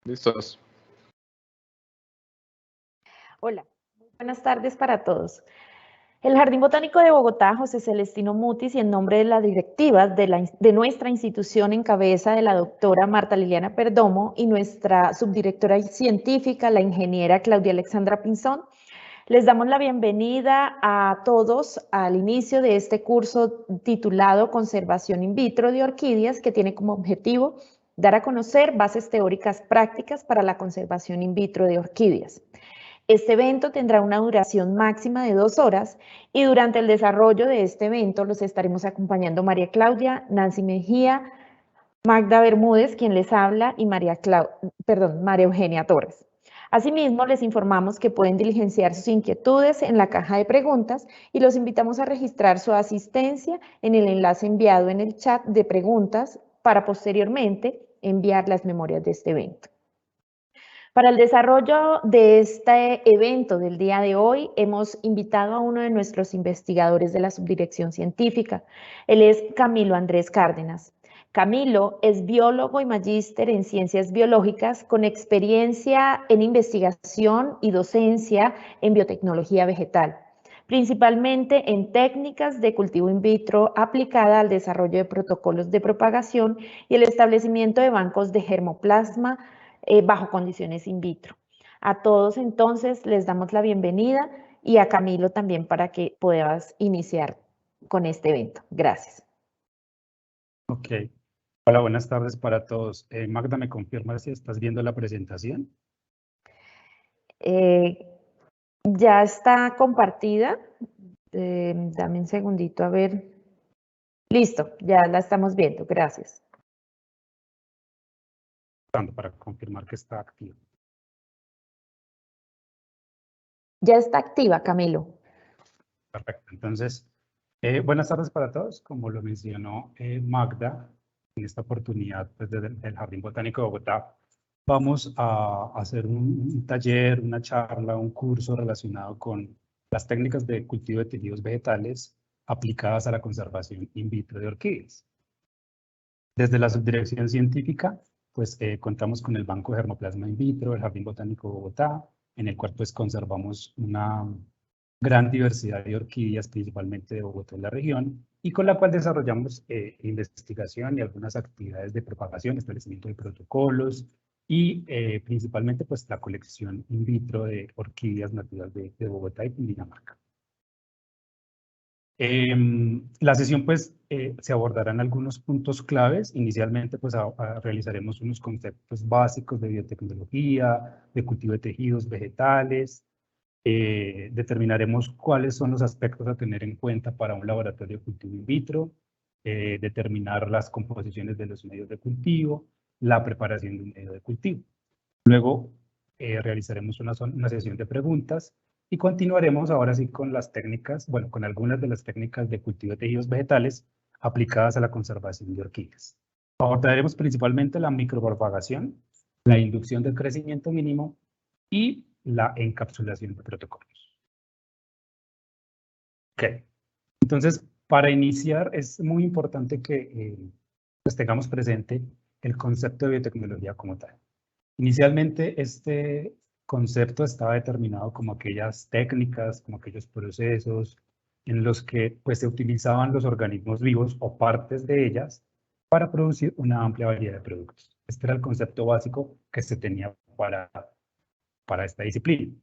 Listos. Hola, muy buenas tardes para todos. El Jardín Botánico de Bogotá, José Celestino Mutis, y en nombre de las directivas de nuestra institución en cabeza de la doctora Marta Liliana Perdomo y nuestra subdirectora científica, la ingeniera Claudia Alexandra Pinzón, les damos la bienvenida a todos al inicio de este curso titulado Conservación in vitro de orquídeas, que tiene como objetivo dar a conocer bases teóricas prácticas para la conservación in vitro de orquídeas. Este evento tendrá una duración máxima de 2 horas y durante el desarrollo de este evento los estaremos acompañando María Claudia, Nancy Mejía, Magda Bermúdez, quien les habla, y María Eugenia Torres. Asimismo, les informamos que pueden diligenciar sus inquietudes en la caja de preguntas y los invitamos a registrar su asistencia en el enlace enviado en el chat de preguntas para posteriormente enviar las memorias de este evento. Para el desarrollo de este evento del día de hoy, hemos invitado a uno de nuestros investigadores de la subdirección científica. Él es Camilo Andrés Cárdenas. Camilo es biólogo y magíster en ciencias biológicas con experiencia en investigación y docencia en biotecnología vegetal, principalmente en técnicas de cultivo in vitro aplicada al desarrollo de protocolos de propagación y el establecimiento de bancos de germoplasma bajo condiciones in vitro. A todos entonces les damos la bienvenida y a Camilo también para que puedas iniciar con este evento. Gracias. Ok. Hola, buenas tardes para todos. Magda, ¿me confirmas si estás viendo la presentación? Ya está compartida. Dame un segundito a ver. Listo, ya la estamos viendo. Gracias. Para confirmar que está activa. Ya está activa, Camilo. Perfecto. Entonces, buenas tardes para todos. Como lo mencionó Magda, en esta oportunidad pues, desde el Jardín Botánico de Bogotá, vamos a hacer un taller, una charla, un curso relacionado con las técnicas de cultivo de tejidos vegetales aplicadas a la conservación in vitro de orquídeas. Desde la subdirección científica, pues contamos con el Banco de Germoplasma in vitro, el Jardín Botánico de Bogotá, en el cual pues conservamos una gran diversidad de orquídeas, principalmente de Bogotá y la región, y con la cual desarrollamos investigación y algunas actividades de propagación, establecimiento de protocolos y principalmente pues la colección in vitro de orquídeas nativas de Bogotá y Cundinamarca. La sesión pues se abordarán algunos puntos claves. Inicialmente pues realizaremos unos conceptos básicos de biotecnología, de cultivo de tejidos vegetales. Determinaremos cuáles son los aspectos a tener en cuenta para un laboratorio de cultivo in vitro, determinar las composiciones de los medios de cultivo, la preparación de un medio de cultivo. Luego realizaremos una sesión de preguntas y continuaremos ahora sí con las técnicas, bueno, con algunas de las técnicas de cultivo de tejidos vegetales aplicadas a la conservación de orquídeas. Abordaremos principalmente la micropropagación, la inducción del crecimiento mínimo y la encapsulación de protocolos. Ok, entonces para iniciar es muy importante que pues tengamos presente el concepto de biotecnología como tal. Inicialmente este concepto estaba determinado como aquellas técnicas, como aquellos procesos en los que pues, se utilizaban los organismos vivos o partes de ellas para producir una amplia variedad de productos. Este era el concepto básico que se tenía para esta disciplina.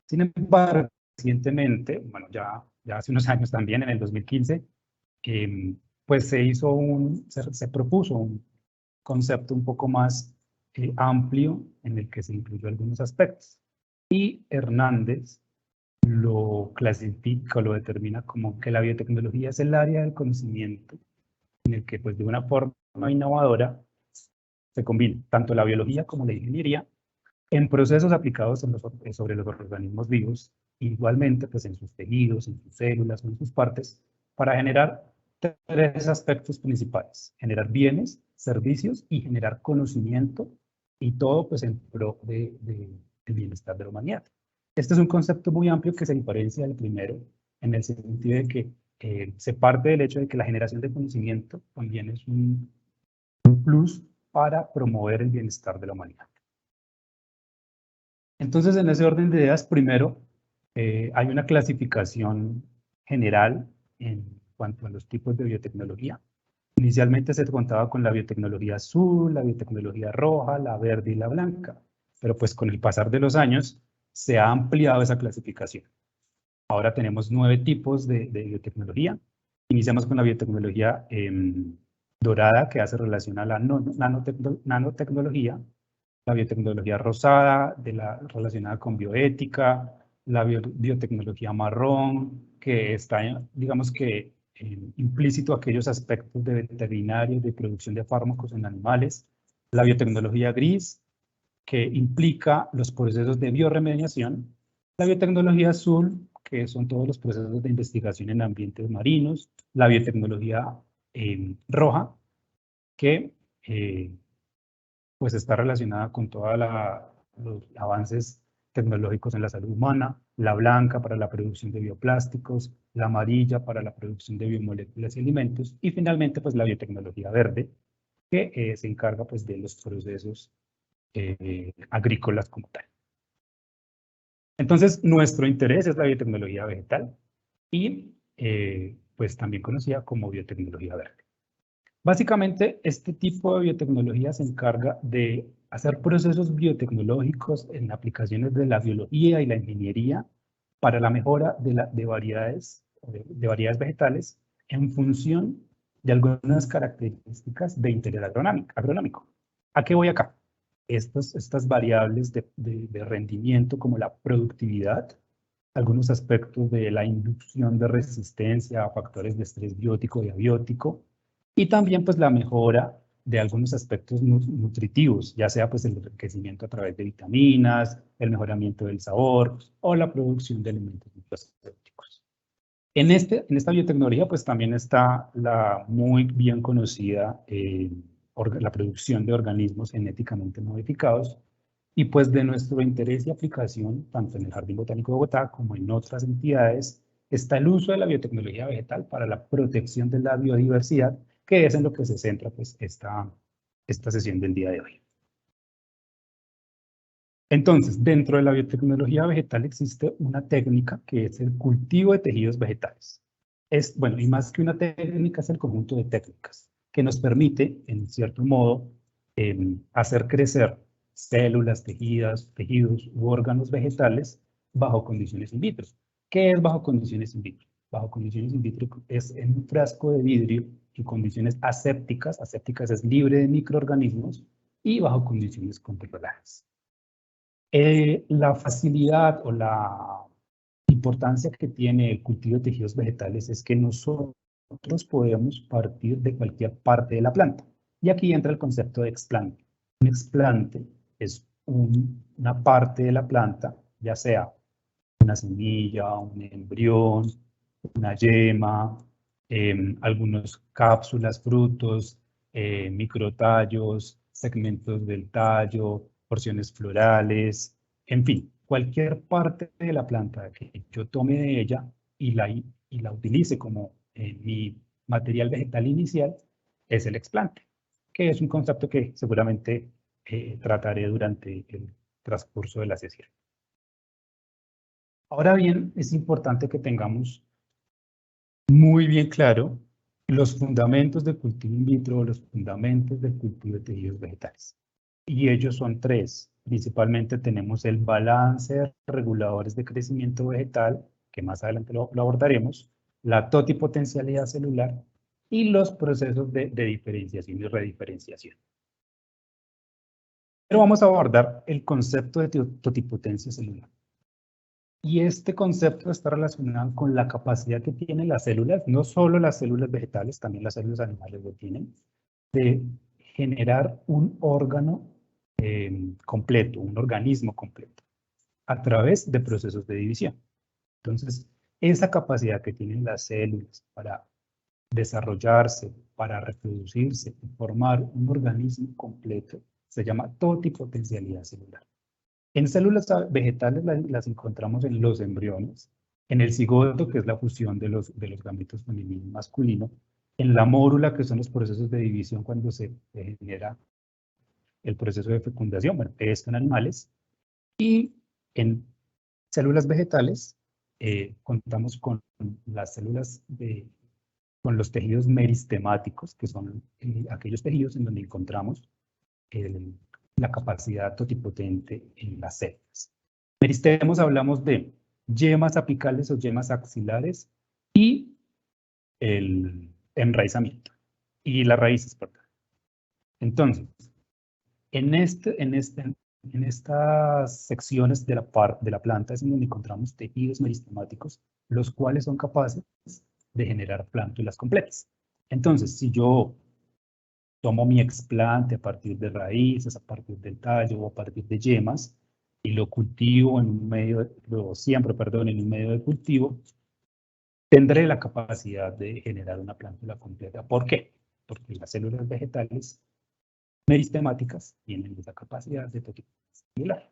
Sin embargo, recientemente, bueno, ya hace unos años también, en el 2015, pues se propuso un concepto un poco más amplio en el que se incluyó algunos aspectos. Y Hernández lo clasifica, lo determina como que la biotecnología es el área del conocimiento en el que pues de una forma innovadora se combina tanto la biología como la ingeniería en procesos aplicados sobre los organismos vivos, igualmente pues en sus tejidos, en sus células o en sus partes, para generar tres aspectos principales: generar bienes, servicios y generar conocimiento, y todo pues en pro del bienestar de la humanidad. Este es un concepto muy amplio que se diferencia del primero en el sentido de que se parte del hecho de que la generación de conocimiento también es un plus para promover el bienestar de la humanidad. Entonces, en ese orden de ideas, primero, hay una clasificación general en cuanto a los tipos de biotecnología. Inicialmente se contaba con la biotecnología azul, la biotecnología roja, la verde y la blanca, pero pues con el pasar de los años se ha ampliado esa clasificación. Ahora tenemos 9 tipos de biotecnología. Iniciamos con la biotecnología dorada, que hace relación a la nanotecnología, la biotecnología rosada, relacionada con bioética, la biotecnología marrón, que está, digamos que, implícito aquellos aspectos de veterinaria y de producción de fármacos en animales, la biotecnología gris, que implica los procesos de bioremediación, la biotecnología azul, que son todos los procesos de investigación en ambientes marinos, la biotecnología roja, que pues está relacionada con todos los avances tecnológicos en la salud humana, la blanca para la producción de bioplásticos, la amarilla para la producción de biomoléculas y alimentos, y finalmente pues la biotecnología verde, que se encarga pues de los procesos agrícolas como tal. Entonces, nuestro interés es la biotecnología vegetal y pues también conocida como biotecnología verde. Básicamente, este tipo de biotecnología se encarga de hacer procesos biotecnológicos en aplicaciones de la biología y la ingeniería para la mejora de variedades vegetales en función de algunas características de interés agronómico. ¿A qué voy acá? Estas variables de rendimiento como la productividad, algunos aspectos de la inducción de resistencia a factores de estrés biótico y abiótico, y también pues la mejora de algunos aspectos nutritivos, ya sea pues el enriquecimiento a través de vitaminas, el mejoramiento del sabor o la producción de alimentos nutracéuticos. En esta biotecnología pues también está la muy bien conocida la producción de organismos genéticamente modificados, y pues de nuestro interés y aplicación, tanto en el Jardín Botánico de Bogotá como en otras entidades, está el uso de la biotecnología vegetal para la protección de la biodiversidad, que es en lo que se centra pues esta sesión del día de hoy. Entonces, dentro de la biotecnología vegetal existe una técnica que es el cultivo de tejidos vegetales. Bueno, y más que una técnica, es el conjunto de técnicas que nos permite, en cierto modo, hacer crecer células, tejidos u órganos vegetales bajo condiciones in vitro. ¿Qué es bajo condiciones in vitro? Bajo condiciones in vitro es en un frasco de vidrio en condiciones asépticas es libre de microorganismos y bajo condiciones controladas. La facilidad o la importancia que tiene el cultivo de tejidos vegetales es que nosotros podemos partir de cualquier parte de la planta. Y aquí entra el concepto de explante. Un explante es una parte de la planta, ya sea una semilla, un embrión, una yema, algunas cápsulas, frutos, microtallos, segmentos del tallo, porciones florales, en fin, cualquier parte de la planta que yo tome de ella y la utilice como mi material vegetal inicial es el explante, que es un concepto que seguramente trataré durante el transcurso de la sesión. Ahora bien, es importante que tengamos muy bien claro los fundamentos del cultivo in vitro, los fundamentos del cultivo de tejidos vegetales. Y ellos son 3. Principalmente tenemos el balance de reguladores de crecimiento vegetal, que más adelante lo abordaremos, la totipotencialidad celular y los procesos de diferenciación y rediferenciación. Pero vamos a abordar el concepto de totipotencia celular. Y este concepto está relacionado con la capacidad que tienen las células, no solo las células vegetales, también las células animales lo tienen, de generar un órgano completo, un organismo completo, a través de procesos de división. Entonces, esa capacidad que tienen las células para desarrollarse, para reproducirse y formar un organismo completo, se llama totipotencialidad celular. En células vegetales las encontramos en los embriones, en el cigoto, que es la fusión de los gametos femenino y masculino, en la mórula, que son los procesos de división cuando se genera el proceso de fecundación, bueno, esto en animales, y En células vegetales contamos con las células con los tejidos meristemáticos, que son aquellos tejidos en donde encontramos la capacidad totipotente en las células. Meristemos hablamos de yemas apicales o yemas axilares y el enraizamiento y las raíces, perdón. Entonces, en estas secciones de la planta es donde encontramos tejidos meristemáticos, los cuales son capaces de generar plántulas completas. Entonces, si yo tomo mi explante a partir de raíces, a partir del tallo o a partir de yemas, y lo cultivo en un medio, lo siembro, perdón, en un medio de cultivo, tendré la capacidad de generar una plántula completa. ¿Por qué? Porque las células vegetales meristemáticas tienen esa capacidad de totipotencia celular.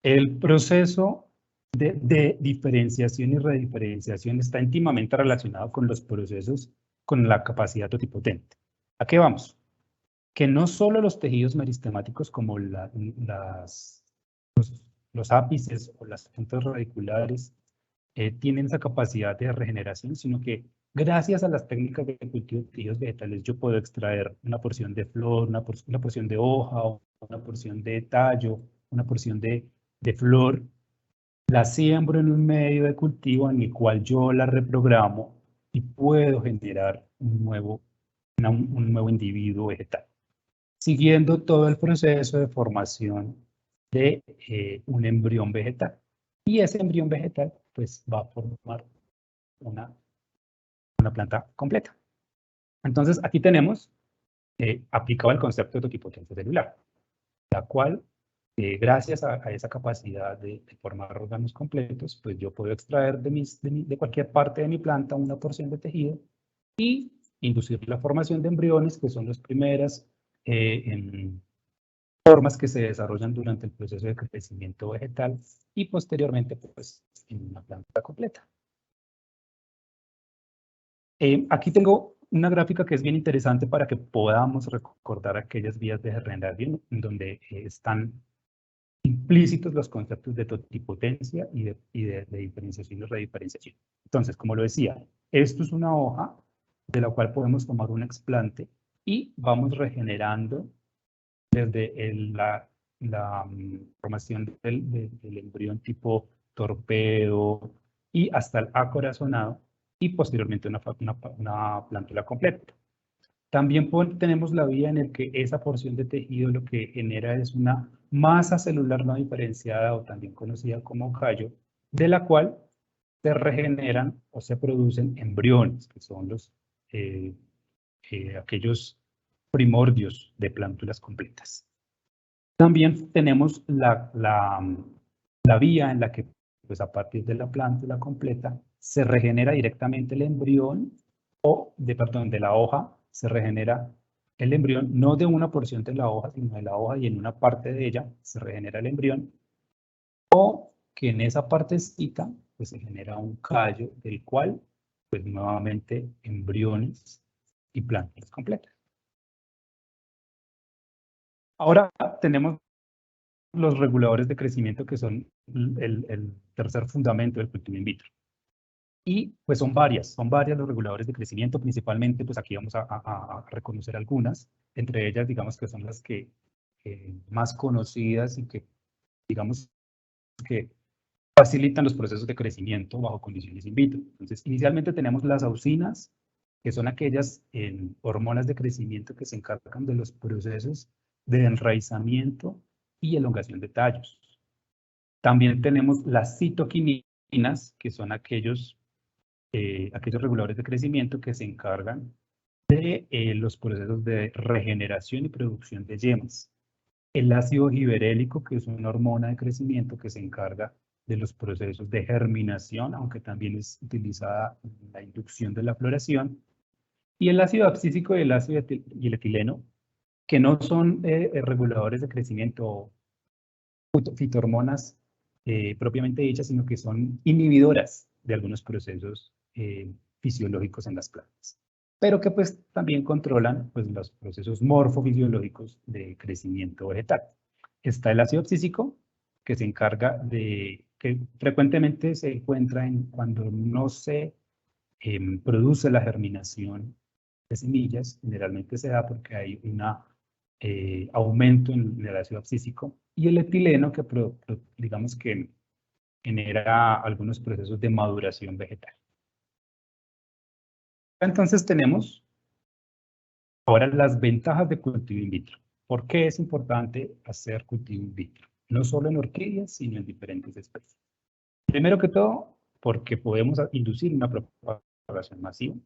El proceso de diferenciación y rediferenciación está íntimamente relacionado con los procesos con la capacidad totipotente. ¿A qué vamos? Que no solo los tejidos meristemáticos como los ápices o las puntas radiculares tienen esa capacidad de regeneración, sino que gracias a las técnicas de cultivo de tejidos vegetales yo puedo extraer una porción de flor, una porción de hoja, una porción de tallo, una porción de flor, la siembro en un medio de cultivo en el cual yo la reprogramo y puedo generar un nuevo individuo vegetal, siguiendo todo el proceso de formación de un embrión vegetal. Y ese embrión vegetal pues va a formar una planta completa. Entonces aquí tenemos aplicado el concepto de totipotencia celular, la cual gracias a esa capacidad de formar órganos completos, pues yo puedo extraer de cualquier parte de mi planta una porción de tejido y inducir la formación de embriones, que son las primeras formas que se desarrollan durante el proceso de crecimiento vegetal y posteriormente pues en una planta completa. Aquí tengo una gráfica que es bien interesante para que podamos recordar aquellas vías de Herrera-Dahlgren en donde están implícitos los conceptos de totipotencia y de diferenciación y rediferenciación. Entonces, como lo decía, esto es una hoja de la cual podemos tomar un explante y vamos regenerando desde la formación del embrión tipo torpedo y hasta el acorazonado y posteriormente una plántula completa. También tenemos la vía en la que esa porción de tejido lo que genera es una masa celular no diferenciada o también conocida como callo, de la cual se regeneran o se producen embriones, que son aquellos primordios de plántulas completas. También tenemos la vía en la que, pues a partir de la plántula completa, se regenera directamente el embrión de la hoja, se regenera el embrión, no de una porción de la hoja, sino de la hoja y en una parte de ella se regenera el embrión, o que en esa partecita pues se genera un callo del cual, pues nuevamente, embriones y plántulas completas. Ahora tenemos los reguladores de crecimiento que son el tercer fundamento del cultivo in vitro. Y pues son varias los reguladores de crecimiento, principalmente pues aquí vamos a reconocer algunas, entre ellas digamos que son las que más conocidas y que digamos que facilitan los procesos de crecimiento bajo condiciones in vitro. Entonces inicialmente tenemos las auxinas, que son aquellas hormonas de crecimiento que se encargan de los procesos de enraizamiento y elongación de tallos. También tenemos las citoquininas, que son aquellos reguladores de crecimiento que se encargan de los procesos de regeneración y producción de yemas. El ácido giberélico, que es una hormona de crecimiento que se encarga de los procesos de germinación, aunque también es utilizada en la inducción de la floración. Y el ácido abscísico y el ácido y el etileno, que no son reguladores de crecimiento, fitohormonas propiamente dichas, sino que son inhibidoras de algunos procesos fisiológicos en las plantas, pero que pues también controlan pues los procesos morfofisiológicos de crecimiento vegetal. está el ácido abscísico, que se encarga que frecuentemente se encuentra cuando no se produce la germinación de semillas. Generalmente se da porque hay un aumento en el ácido abscísico, y el etileno, que digamos que genera algunos procesos de maduración vegetal. Entonces tenemos ahora las ventajas de cultivo in vitro. ¿Por qué es importante hacer cultivo in vitro? No solo en orquídeas, sino en diferentes especies. Primero que todo, porque podemos inducir una propagación masiva,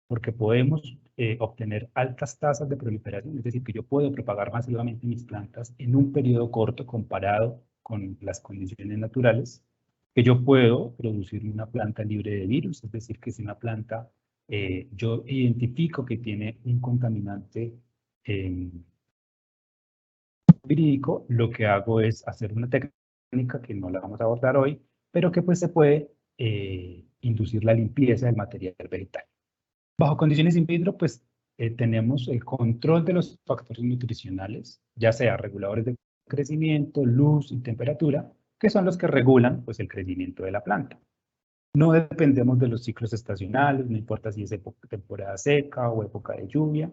porque podemos obtener altas tasas de proliferación, es decir, que yo puedo propagar masivamente mis plantas en un periodo corto comparado con las condiciones naturales, que yo puedo producir una planta libre de virus, es decir, que si una planta yo identifico que tiene un contaminante virídico, lo que hago es hacer una técnica que no la vamos a abordar hoy, pero que pues se puede inducir la limpieza del material vegetal. Bajo condiciones in vitro, pues tenemos el control de los factores nutricionales, ya sea reguladores de crecimiento, luz y temperatura, que son los que regulan pues el crecimiento de la planta. No dependemos de los ciclos estacionales, no importa si es temporada seca o época de lluvia.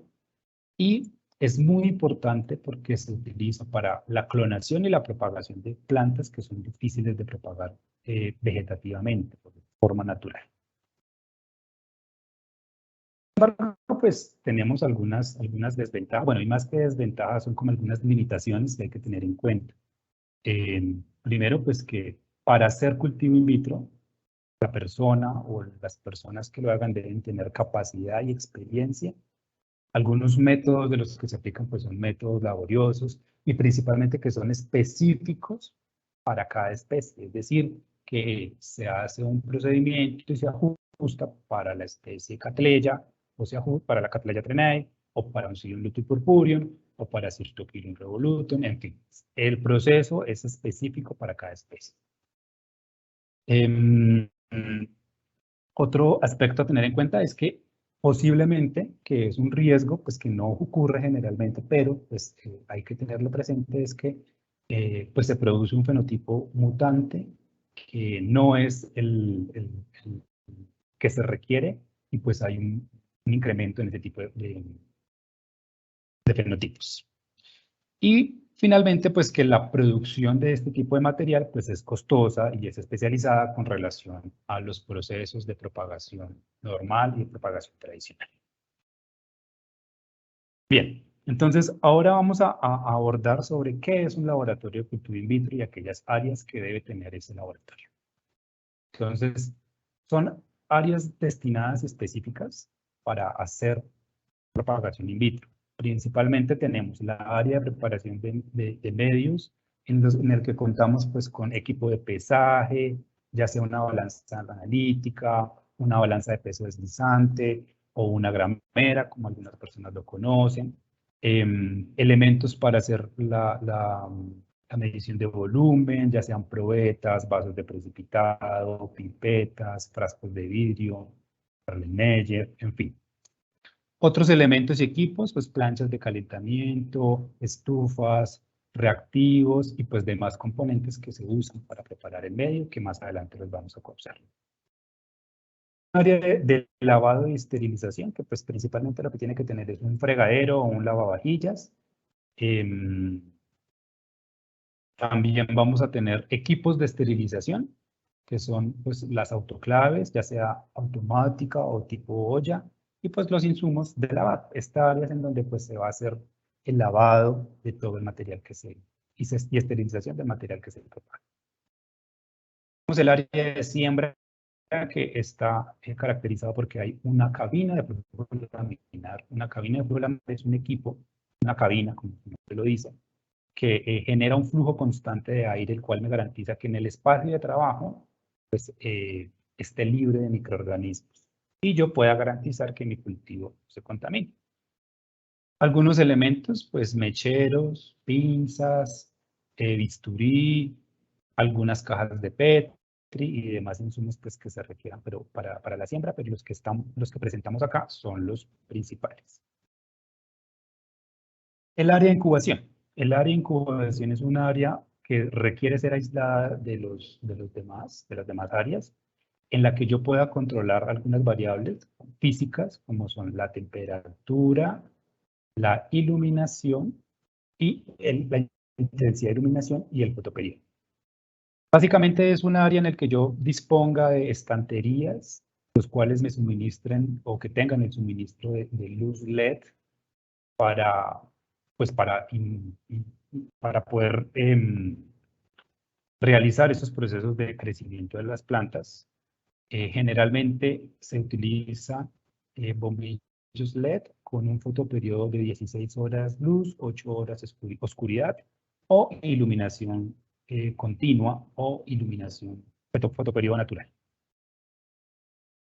Y es muy importante porque se utiliza para la clonación y la propagación de plantas que son difíciles de propagar vegetativamente, de forma natural. Sin embargo, pues tenemos algunas desventajas. Bueno, y más que desventajas, son como algunas limitaciones que hay que tener en cuenta. Primero, pues que para hacer cultivo in vitro, la persona o las personas que lo hagan deben tener capacidad y experiencia. Algunos métodos de los que se aplican pues son métodos laboriosos y principalmente que son específicos para cada especie. Es decir, que se hace un procedimiento y se ajusta para la especie Cattleya, o se ajusta para la Cattleya trenae, o para un Psyllium luteum purpureum, o para Cyrtophyllum revolutum, en fin. El proceso es específico para cada especie. Otro aspecto a tener en cuenta es que posiblemente, que es un riesgo, pues que no ocurre generalmente, pero pues hay que tenerlo presente, es que pues se produce un fenotipo mutante que no es el que se requiere, y pues hay un incremento en ese tipo de fenotipos. Y finalmente, pues que la producción de este tipo de material pues es costosa y es especializada con relación a los procesos de propagación normal y de propagación tradicional. Bien, entonces ahora vamos a abordar sobre qué es un laboratorio de cultivo in vitro y aquellas áreas que debe tener ese laboratorio. Entonces, son áreas destinadas específicas para hacer propagación in vitro. Principalmente tenemos la área de preparación de medios en el que contamos pues con equipo de pesaje, ya sea una balanza analítica, una balanza de peso deslizante o una gramera, como algunas personas lo conocen. Elementos para hacer la medición de volumen, ya sean probetas, vasos de precipitado, pipetas, frascos de vidrio, Erlenmeyer, en fin. Otros elementos y equipos, pues planchas de calentamiento, estufas, reactivos y pues demás componentes que se usan para preparar el medio, que más adelante los vamos a conocer. Área de lavado y esterilización, que pues principalmente lo que tiene que tener es un fregadero o un lavavajillas. También vamos a tener equipos de esterilización, que son pues las autoclaves, ya sea automática o tipo olla, y pues los insumos de lavado. Esta área es en donde pues se va a hacer el lavado de todo el material y esterilización del material que se prepara. Tenemos el área de siembra, que está caracterizado porque hay una cabina de flujo laminar. Una cabina de flujo laminar es un equipo, una cabina, como se lo dice, que genera un flujo constante de aire, el cual me garantiza que en el espacio de trabajo pues, esté libre de microorganismos y yo pueda garantizar que mi cultivo se contamine. Algunos elementos, pues mecheros, pinzas, bisturí, algunas cajas de Petri y demás insumos pues, que se requieran pero para la siembra, pero los que presentamos acá son los principales. El área de incubación. el área de incubación es un área que requiere ser aislada de las demás áreas, en la que yo pueda controlar algunas variables físicas, como son la temperatura, la iluminación y la intensidad de iluminación y el fotoperiodo. Básicamente es un área en el que yo disponga de estanterías, los cuales me suministren o que tengan el suministro de luz LED para, pues para poder realizar esos procesos de crecimiento de las plantas. Generalmente se utiliza bombillos LED con un fotoperiodo de 16 horas luz, 8 horas oscuridad o iluminación continua o iluminación fotoperiodo natural.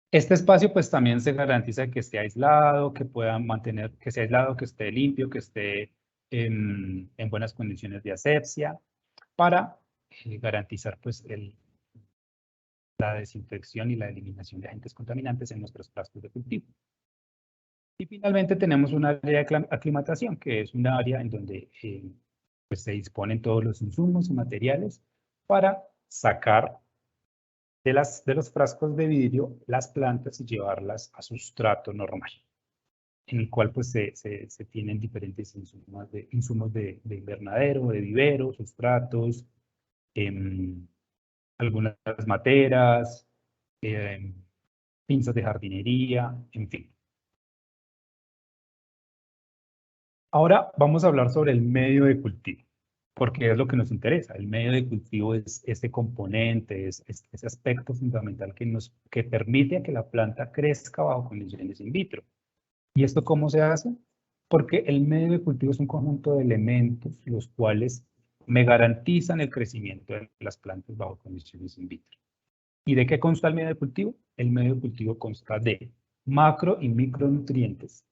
Este espacio pues también se garantiza que esté aislado, que pueda mantener, que esté aislado, que esté limpio, que esté en buenas condiciones de asepsia para garantizar pues la desinfección y la eliminación de agentes contaminantes en nuestros pastos de cultivo. Y finalmente tenemos un área de aclimatación, que es un área en donde pues se disponen todos los insumos y materiales para sacar de los frascos de vidrio las plantas y llevarlas a sustrato normal, en el cual pues se tienen diferentes insumos de invernadero, de vivero, sustratos, algunas materas, pinzas de jardinería, en fin. Ahora vamos a hablar sobre el medio de cultivo, porque es lo que nos interesa. El medio de cultivo es ese componente, es ese aspecto fundamental que permite que la planta crezca bajo condiciones in vitro. ¿Y esto cómo se hace? Porque el medio de cultivo es un conjunto de elementos los cuales me garantizan el crecimiento de las plantas bajo condiciones in vitro. ¿Y de qué consta el medio de cultivo? El medio de cultivo consta de macro y micronutrientes,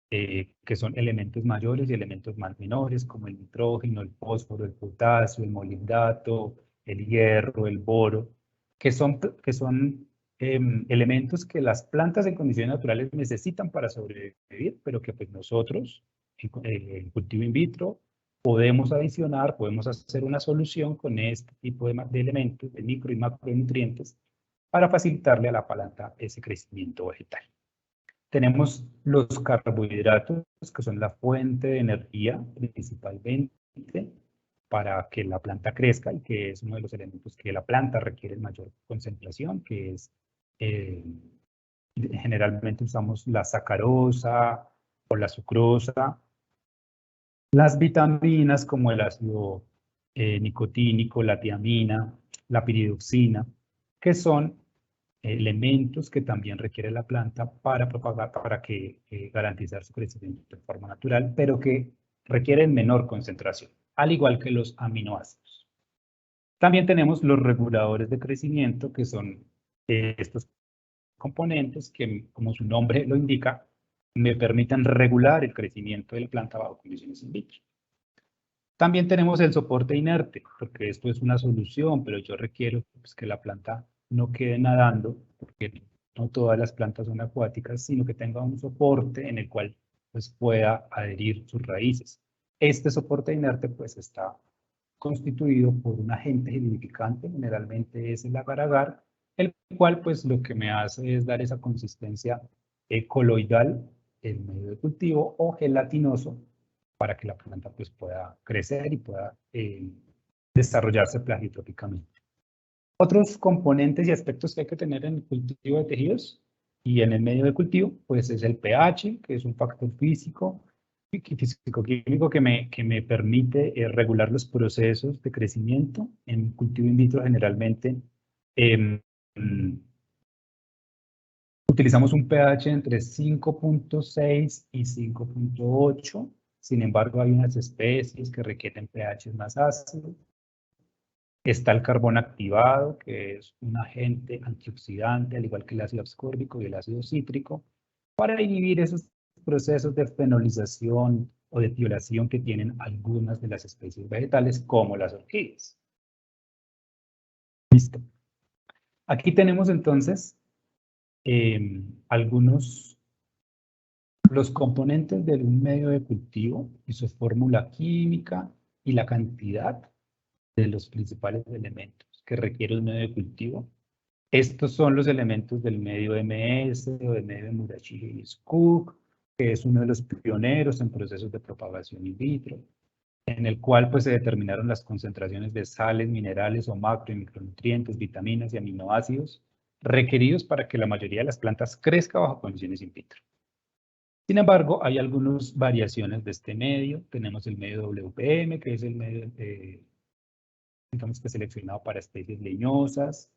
que son elementos mayores y elementos más menores, como el nitrógeno, el fósforo, el potasio, el molibdato, el hierro, el boro, que son elementos que las plantas en condiciones naturales necesitan para sobrevivir, pero que pues nosotros, en cultivo in vitro, podemos adicionar, podemos hacer una solución con este tipo de elementos, de micro y macronutrientes, para facilitarle a la planta ese crecimiento vegetal. Tenemos los carbohidratos, que son la fuente de energía principalmente para que la planta crezca y que es uno de los elementos que la planta requiere en mayor concentración, que es generalmente usamos la sacarosa o la sucrosa. Las vitaminas como el ácido nicotínico, la tiamina, la piridoxina, que son elementos que también requiere la planta para propagar, para garantizar su crecimiento de forma natural, pero que requieren menor concentración, al igual que los aminoácidos. También tenemos los reguladores de crecimiento, que son estos componentes que, como su nombre lo indica, me permiten regular el crecimiento de la planta bajo condiciones in vitro. También tenemos el soporte inerte, porque esto es una solución, pero yo requiero pues, que la planta no quede nadando, porque no todas las plantas son acuáticas, sino que tenga un soporte en el cual pues, pueda adherir sus raíces. Este soporte inerte pues está constituido por un agente gelificante, generalmente es el agar-agar, el cual pues lo que me hace es dar esa consistencia coloidal en medio de cultivo o gelatinoso para que la planta pues pueda crecer y pueda desarrollarse plagitrópicamente. Otros componentes y aspectos que hay que tener en el cultivo de tejidos y en el medio de cultivo, pues es el pH, que es un factor físico-químico que me permite regular los procesos de crecimiento. En cultivo in vitro generalmente utilizamos un pH entre 5.6 y 5.8. Sin embargo, hay unas especies que requieren pH más ácidos. Está el carbón activado, que es un agente antioxidante, al igual que el ácido ascórbico y el ácido cítrico, para inhibir esos procesos de fenolización o de tiolación que tienen algunas de las especies vegetales, como las orquídeas. Listo. Aquí tenemos entonces algunos los componentes de un medio de cultivo y su fórmula química y la cantidad de los principales elementos que requiere un medio de cultivo. Estos son los elementos del medio MS o del medio de Musashi-Cook, que es uno de los pioneros en procesos de propagación in vitro, en el cual pues, se determinaron las concentraciones de sales, minerales o macro y micronutrientes, vitaminas y aminoácidos requeridos para que la mayoría de las plantas crezca bajo condiciones in vitro. Sin embargo, hay algunas variaciones de este medio. Tenemos el medio WPM, que es el medio, digamos que seleccionado para especies leñosas.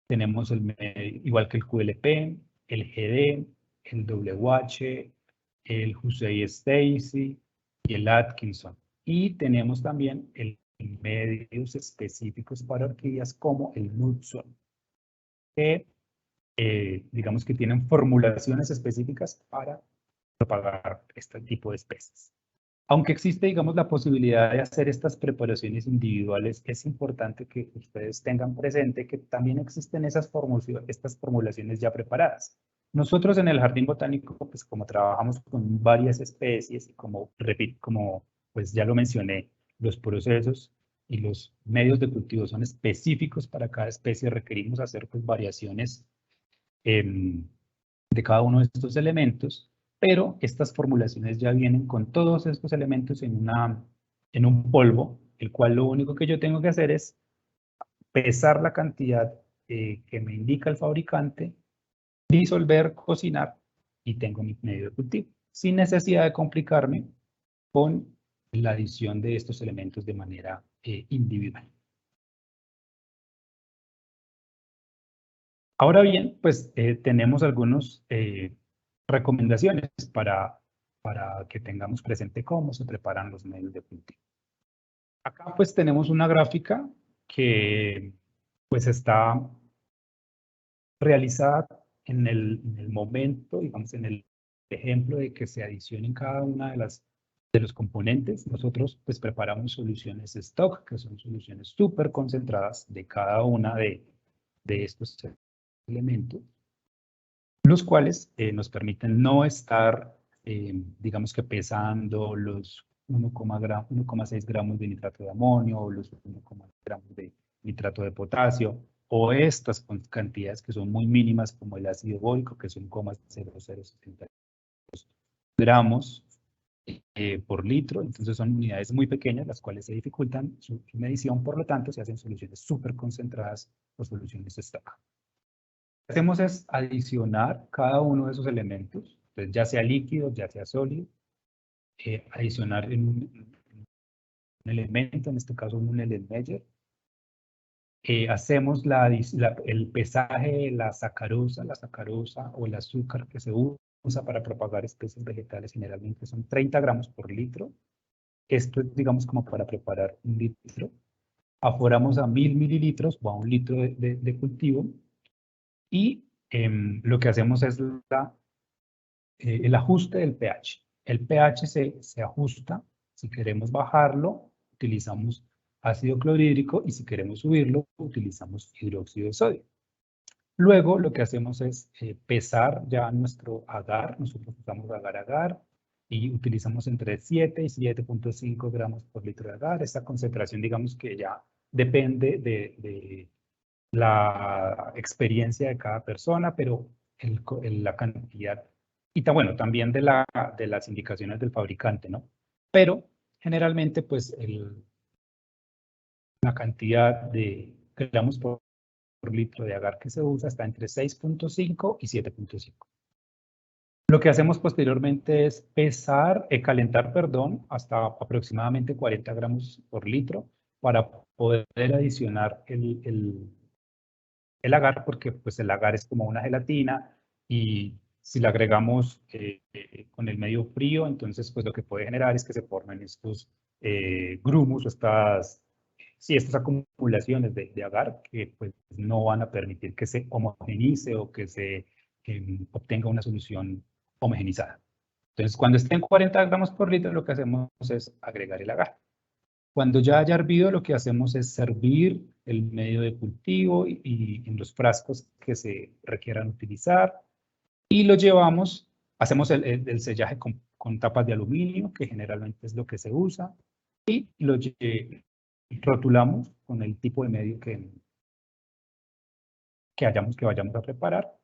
Tenemos el medio, igual que el QLP, el GD, el WH, el Hussey-Stacy y el Atkinson. Y tenemos también medios específicos para orquídeas como el Knudson, que digamos que tienen formulaciones específicas para propagar este tipo de especies. Aunque existe, digamos, la posibilidad de hacer estas preparaciones individuales, es importante que ustedes tengan presente que también existen estas formulaciones ya preparadas. Nosotros en el Jardín Botánico, pues como trabajamos con varias especies y como pues ya lo mencioné, los procesos y los medios de cultivo son específicos para cada especie, requerimos hacer pues variaciones de cada uno de estos elementos, pero estas formulaciones ya vienen con todos estos elementos en un polvo, el cual lo único que yo tengo que hacer es pesar la cantidad que me indica el fabricante, disolver, cocinar y tengo mi medio de cultivo, sin necesidad de complicarme con la adición de estos elementos de manera individual. Ahora bien, pues tenemos algunas recomendaciones para que tengamos presente cómo se preparan los medios de cultivo. Acá pues tenemos una gráfica que pues está realizada en el momento, digamos en el ejemplo de que se adicionen cada una de los componentes. Nosotros pues preparamos soluciones stock, que son soluciones súper concentradas de cada una de estos elementos, los cuales nos permiten no estar, digamos que pesando los 1,6 gramos de nitrato de amonio o los 1,6 gramos de nitrato de potasio, o estas cantidades que son muy mínimas como el ácido bórico, que son 0,0072 gramos por litro. Entonces son unidades muy pequeñas, las cuales se dificultan su medición, por lo tanto se hacen soluciones súper concentradas o soluciones stock. Lo que hacemos es adicionar cada uno de esos elementos, entonces ya sea líquido, ya sea sólido, adicionar un elemento, en este caso un Erlenmeyer. Hacemos el pesaje de la sacarosa o el azúcar que se usa para propagar especies vegetales, generalmente son 30 gramos por litro. Esto es, digamos, como para preparar un litro. Aforamos a 1000 mililitros o a 1 litro de cultivo. Y lo que hacemos es el ajuste del pH. El pH se ajusta. Si queremos bajarlo, utilizamos ácido clorhídrico, y si queremos subirlo, utilizamos hidróxido de sodio. Luego lo que hacemos es pesar ya nuestro agar. Nosotros usamos agar y utilizamos entre 7 y 7,5 gramos por litro de agar. Esta concentración, digamos que ya depende de la experiencia de cada persona, pero la cantidad, y bueno, también de las indicaciones del fabricante, ¿no? Pero generalmente, pues, la cantidad de gramos por litro de agar que se usa está entre 6,5 y 7,5. Lo que hacemos posteriormente es calentar, hasta aproximadamente 40 gramos por litro para poder adicionar el agar, porque pues el agar es como una gelatina, y si le agregamos con el medio frío, entonces pues lo que puede generar es que se formen estos grumos o estas acumulaciones de agar que pues no van a permitir que se homogeneice o que se obtenga una solución homogenizada. Entonces, cuando esté en 40 gramos por litro, lo que hacemos es agregar el agar. Cuando ya haya hervido, lo que hacemos es servir el medio de cultivo y en los frascos que se requieran utilizar, y lo llevamos Hacemos el sellaje con tapas de aluminio, que generalmente es lo que se usa, y lo rotulamos con el tipo de medio que vayamos a preparar,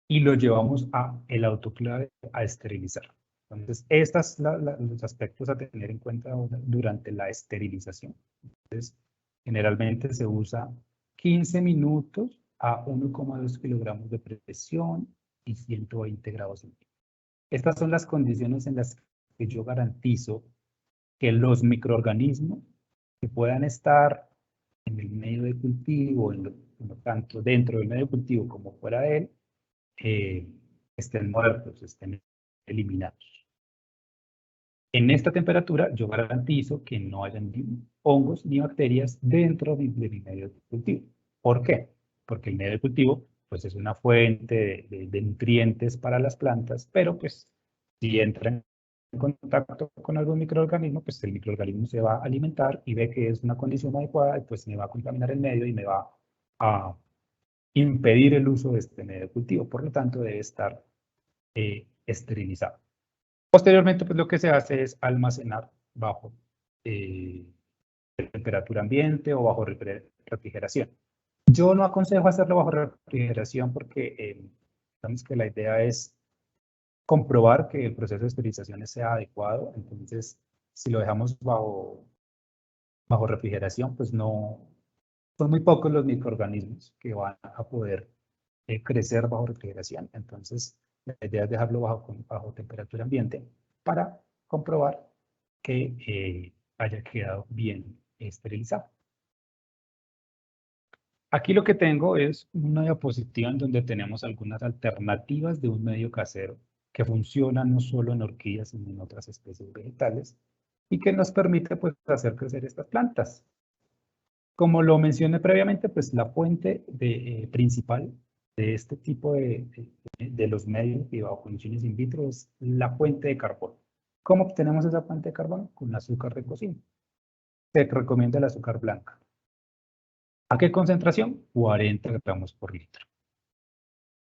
y lo llevamos a el autoclave a esterilizar. Entonces, estos son los aspectos a tener en cuenta durante la esterilización. Entonces, generalmente se usa 15 minutos a 1,2 kilogramos de presión y 120 grados centígrados. Estas son las condiciones en las que yo garantizo que los microorganismos que puedan estar en el medio de cultivo, tanto dentro del medio de cultivo como fuera de él, estén muertos, estén eliminados. En esta temperatura yo garantizo que no hayan hongos ni bacterias dentro de mi medio de cultivo. ¿Por qué? Porque el medio de cultivo pues, es una fuente de nutrientes para las plantas, pero pues si entran en contacto con algún microorganismo, pues el microorganismo se va a alimentar y ve que es una condición adecuada y pues me va a contaminar el medio y me va a impedir el uso de este medio de cultivo. Por lo tanto, debe estar esterilizado. Posteriormente, pues lo que se hace es almacenar bajo temperatura ambiente o bajo refrigeración. Yo no aconsejo hacerlo bajo refrigeración porque digamos que la idea es comprobar que el proceso de esterilización sea adecuado. Entonces, si lo dejamos bajo refrigeración, pues no, son muy pocos los microorganismos que van a poder crecer bajo refrigeración. Entonces, la idea es dejarlo bajo temperatura ambiente para comprobar que haya quedado bien esterilizado. Aquí lo que tengo es una diapositiva en donde tenemos algunas alternativas de un medio casero que funciona no solo en orquídeas, sino en otras especies vegetales y que nos permite pues, hacer crecer estas plantas. Como lo mencioné previamente, pues la fuente principal de este tipo de los medios y bajo condiciones in vitro es la fuente de carbono. ¿Cómo obtenemos esa fuente de carbono? Con azúcar de cocina. Se recomienda el azúcar blanca. ¿A qué concentración? 40 gramos por litro.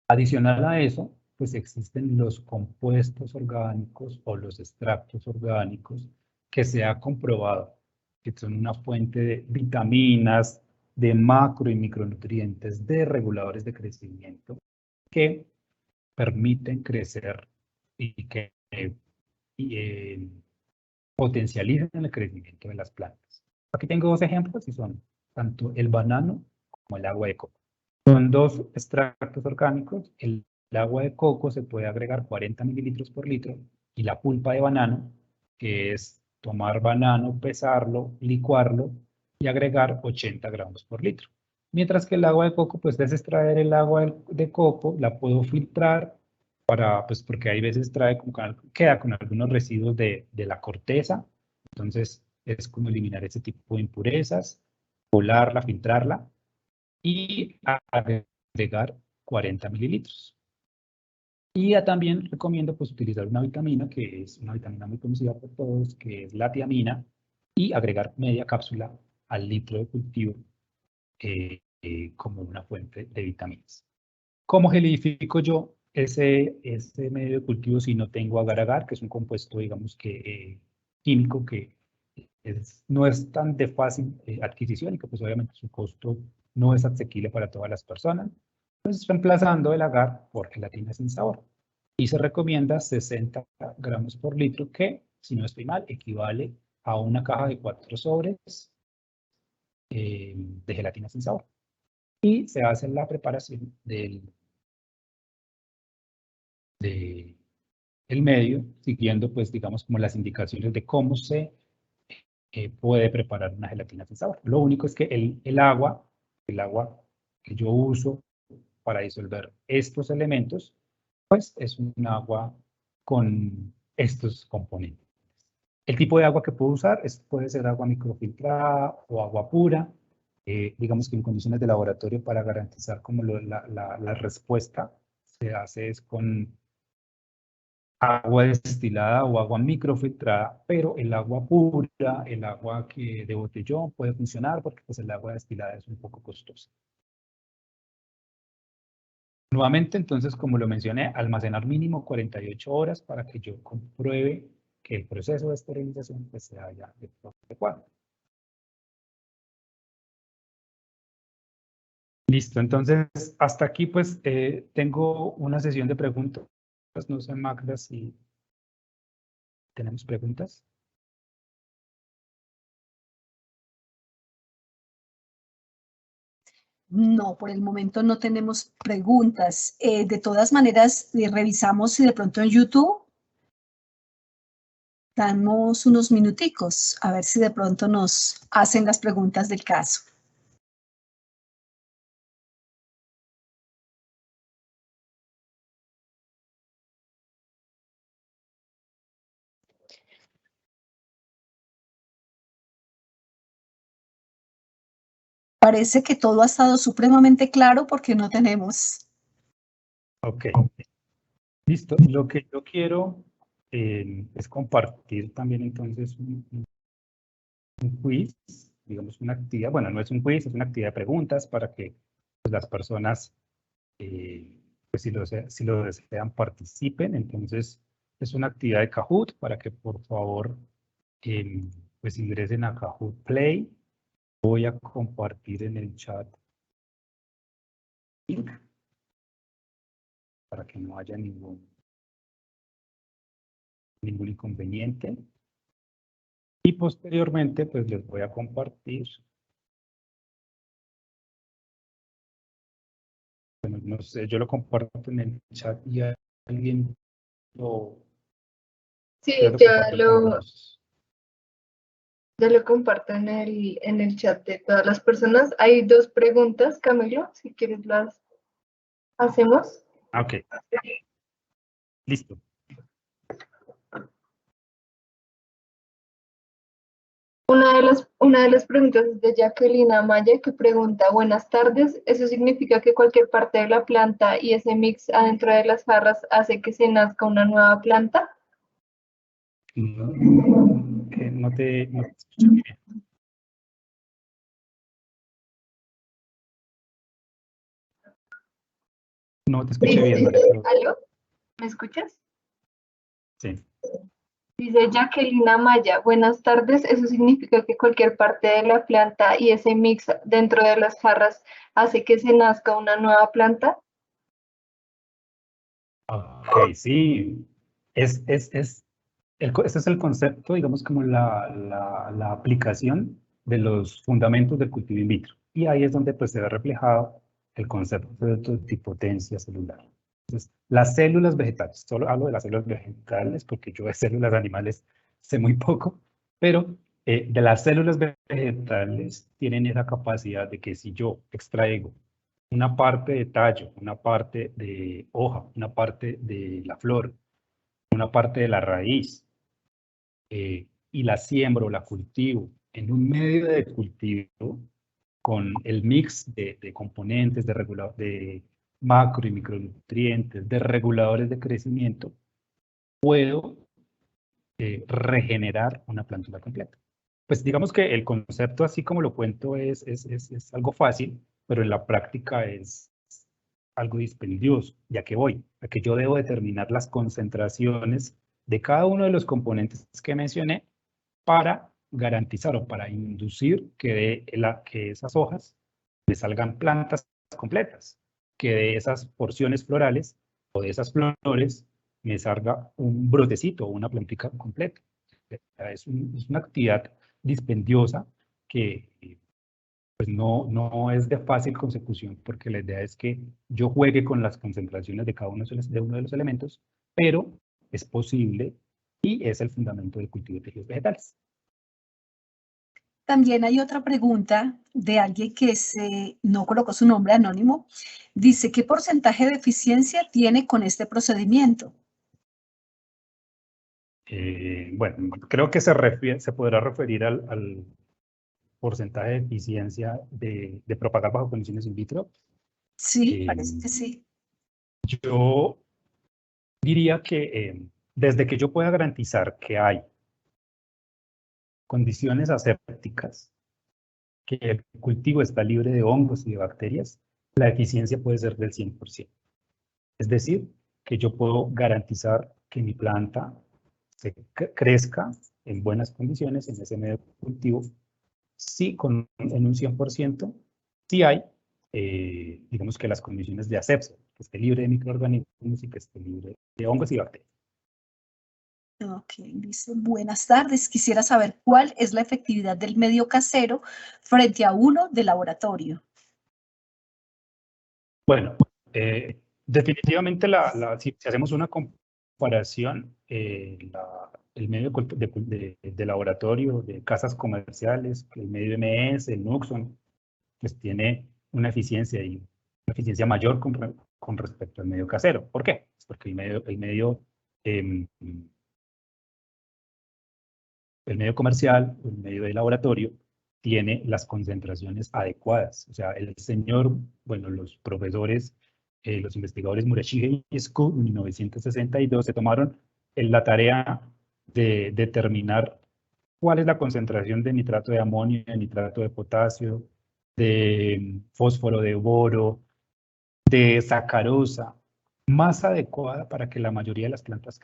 Adicional a eso, pues existen los compuestos orgánicos o los extractos orgánicos que se ha comprobado que son una fuente de vitaminas, de macro y micronutrientes, de reguladores de crecimiento que permiten crecer y que potencializan el crecimiento de las plantas. Aquí tengo dos ejemplos y son tanto el banano como el agua de coco. Son dos extractos orgánicos. El agua de coco se puede agregar 40 mililitros por litro y la pulpa de banano, que es tomar banano, pesarlo, licuarlo y agregar 80 gramos por litro. Mientras que el agua de coco, pues es extraer el agua de coco, la puedo filtrar pues porque hay veces queda con algunos residuos de la corteza. Entonces es como eliminar ese tipo de impurezas, colarla, filtrarla y agregar 40 mililitros. Y también recomiendo pues utilizar una vitamina que es una vitamina muy conocida por todos, que es la tiamina, y agregar media cápsula al litro de cultivo como una fuente de vitaminas. ¿Cómo gelifico yo ese medio de cultivo si no tengo agar-agar, que es un compuesto, digamos que químico que no es tan de fácil adquisición y que pues obviamente su costo no es asequible para todas las personas? Pues reemplazando el agar por gelatina sin sabor. Y se recomienda 60 gramos por litro, que, si no estoy mal, equivale a una caja de 4 sobres de gelatina sin sabor. Y se hace la preparación del el medio, siguiendo, pues, digamos, como las indicaciones de cómo se puede preparar una gelatina sin sabor. Lo único es que el agua que yo uso para disolver estos elementos, pues es un agua con estos componentes. El tipo de agua que puedo usar puede ser agua microfiltrada o agua pura, digamos que en condiciones de laboratorio para garantizar como la respuesta se hace es con agua destilada o agua microfiltrada, pero el agua pura, el agua de botellón puede funcionar porque pues el agua destilada es un poco costosa. Nuevamente, entonces, como lo mencioné, almacenar mínimo 48 horas para que yo compruebe que el proceso de esterilización pues, se haya adecuado. Listo, entonces, hasta aquí pues tengo una sesión de preguntas. No sé, Magda, si tenemos preguntas. No, por el momento no tenemos preguntas. De todas maneras, revisamos si de pronto en YouTube damos unos minuticos a ver si de pronto nos hacen las preguntas del caso. Parece que todo ha estado supremamente claro porque no tenemos. Ok, listo. Lo que yo quiero es compartir también entonces un quiz, digamos una actividad, bueno, no es un quiz, es una actividad de preguntas para que pues, las personas, pues si lo desean, participen. Entonces, es una actividad de Kahoot para que por favor pues ingresen a Kahoot Play. Voy a compartir en el chat link para que no haya ningún inconveniente. Y posteriormente, pues les voy a compartir. Bueno, no sé, yo lo comparto en el chat y alguien lo... Sí, lo comparto con algunos. ya lo comparto en el chat de todas las personas. Hay dos preguntas, Camilo, si quieres las hacemos. Ok, listo. Una de las preguntas es de Jacqueline Amaya, que pregunta: buenas tardes, ¿eso significa que cualquier parte de la planta y ese mix adentro de las jarras hace que se nazca una nueva planta? No, que no te escucho muy bien. No te escuché bien, María. ¿Aló? ¿Me escuchas? Sí. Dice Jacqueline Amaya: buenas tardes, ¿eso significa que cualquier parte de la planta y ese mix dentro de las jarras hace que se nazca una nueva planta? Ok, sí. Este es el concepto, digamos, como la aplicación de los fundamentos del cultivo in vitro. Y ahí es donde pues, se ve reflejado el concepto de totipotencia celular. Entonces, las células vegetales, solo hablo de las células vegetales porque yo de células animales sé muy poco, pero de las células vegetales tienen esa capacidad de que si yo extraigo una parte de tallo, una parte de hoja, una parte de la flor, una parte de la raíz, y la siembro, la cultivo en un medio de cultivo con el mix de componentes, de macro y micronutrientes, de reguladores de crecimiento, puedo regenerar una planta completa. Pues digamos que el concepto, así como lo cuento, es algo fácil, pero en la práctica es algo dispendioso, ya que voy, a que yo debo determinar las concentraciones de cada uno de los componentes que mencioné para garantizar o para inducir que esas hojas me salgan plantas completas, que de esas porciones florales o de esas flores me salga un brotecito o una plantita completa. Es una actividad dispendiosa que pues no es de fácil consecución, porque la idea es que yo juegue con las concentraciones de cada uno de los elementos, pero es posible y es el fundamento del cultivo de tejidos vegetales. También hay otra pregunta de alguien que no colocó su nombre, anónimo. Dice: ¿qué porcentaje de eficiencia tiene con este procedimiento? Bueno, creo que se podrá referir al porcentaje de eficiencia de propagar bajo condiciones in vitro. Sí, parece que sí. Yo diría que desde que yo pueda garantizar que hay condiciones asépticas, que el cultivo está libre de hongos y de bacterias, la eficiencia puede ser del 100%. Es decir, que yo puedo garantizar que mi planta crezca en buenas condiciones en ese medio cultivo, sí, en un 100%, sí hay, digamos que las condiciones de asepsia, que esté libre de microorganismos y que esté libre de hongos y bacterias. Ok, dice, buenas tardes. Quisiera saber cuál es la efectividad del medio casero frente a uno de laboratorio. Bueno, definitivamente si hacemos una comparación, el medio de laboratorio, de casas comerciales, el medio MS, el Nuxon, pues tiene una eficiencia mayor con respecto al medio casero. ¿Por qué? Porque el medio comercial, el medio de laboratorio, tiene las concentraciones adecuadas. O sea, los profesores, los investigadores Murashige y Scoop en 1962 se tomaron la tarea de determinar cuál es la concentración de nitrato de amonio, de nitrato de potasio, de fósforo de boro, de sacarosa, más adecuada para que la mayoría de las plantas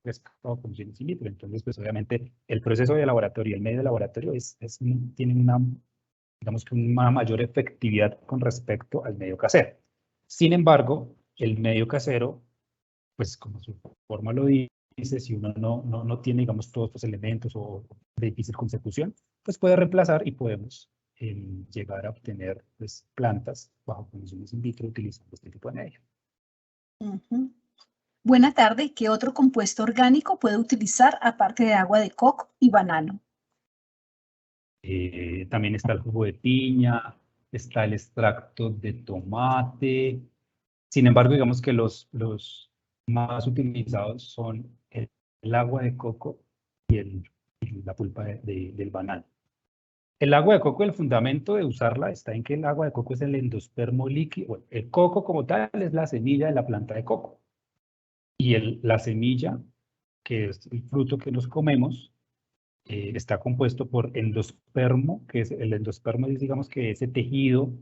crezcan con condiciones in vitro. Entonces, pues obviamente el proceso de laboratorio y el medio de laboratorio tienen digamos que una mayor efectividad con respecto al medio casero. Sin embargo, el medio casero, pues como su forma lo dice, si uno no tiene, digamos, todos estos elementos o de difícil consecución, pues puede reemplazar y podemos llegar a obtener pues, plantas bajo condiciones in vitro utilizando este tipo de medio. Buena tarde. ¿Qué otro compuesto orgánico puede utilizar aparte de agua de coco y banano? También está el jugo de piña, está el extracto de tomate. Sin embargo, digamos que los más utilizados son el agua de coco y la pulpa del banano. El agua de coco, el fundamento de usarla está en que el agua de coco es el endospermo líquido. Bueno, el coco como tal es la semilla de la planta de coco. Y la semilla, que es el fruto que nos comemos, está compuesto por endospermo, que es el endospermo, es digamos que ese tejido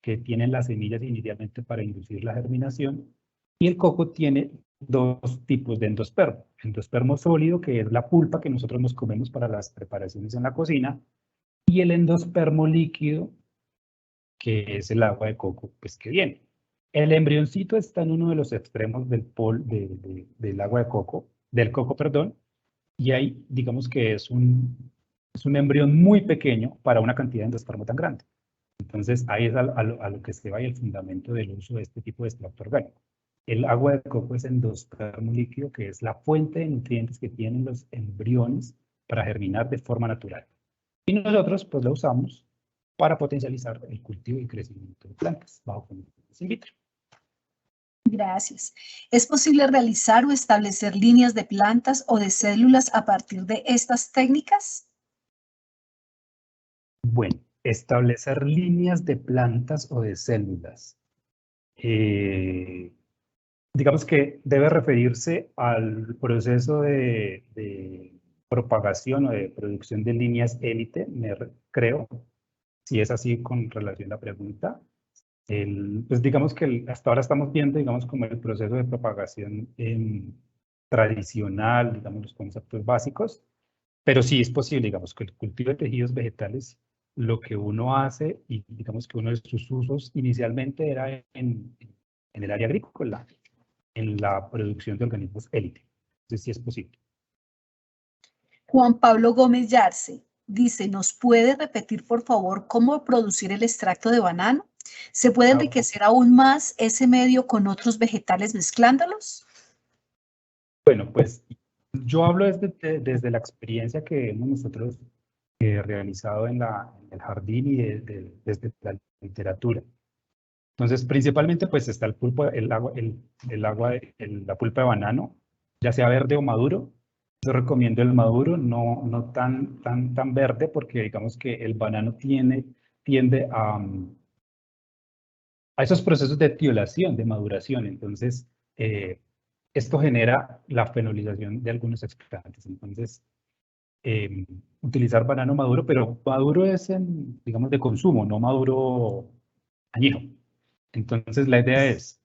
que tienen las semillas inicialmente para inducir la germinación. Y el coco tiene dos tipos de endospermo. Endospermo sólido, que es la pulpa que nosotros nos comemos para las preparaciones en la cocina, y el endospermo líquido, que es el agua de coco, pues que viene. El embrioncito está en uno de los extremos del agua de coco, del coco, perdón, y ahí digamos que es un embrión muy pequeño para una cantidad de endospermo tan grande. Entonces ahí es a lo que se va y el fundamento del uso de este tipo de extracto orgánico. El agua de coco es endospermo líquido, que es la fuente de nutrientes que tienen los embriones para germinar de forma natural. Y nosotros pues lo usamos para potencializar el cultivo y crecimiento de plantas bajo condiciones in vitro. Gracias. ¿Es posible realizar o establecer líneas de plantas o de células a partir de estas técnicas? Bueno, establecer líneas de plantas o de células. Digamos que debe referirse al proceso de propagación o de producción de líneas élite, creo, si es así con relación a la pregunta. Pues digamos que hasta ahora estamos viendo, digamos, como el proceso de propagación tradicional, digamos, los conceptos básicos, pero sí es posible, digamos, que el cultivo de tejidos vegetales, lo que uno hace, y digamos que uno de sus usos inicialmente era en el área agrícola, en la producción de organismos élite. Entonces sí es posible. Juan Pablo Gómez Yarse dice, ¿nos puede repetir, por favor, cómo producir el extracto de banano? ¿Se puede enriquecer aún más ese medio con otros vegetales mezclándolos? Bueno, pues yo hablo desde la experiencia que hemos nosotros realizado en el jardín y desde la literatura. Entonces, principalmente, pues está la pulpa de banano, ya sea verde o maduro. Yo recomiendo el maduro, no tan verde, porque digamos que el banano tiende a esos procesos de etiolación, de maduración. Entonces, esto genera la fenolización de algunos excitantes. Entonces, utilizar banano maduro, pero maduro es, digamos, de consumo, no maduro añejo. Entonces, la idea es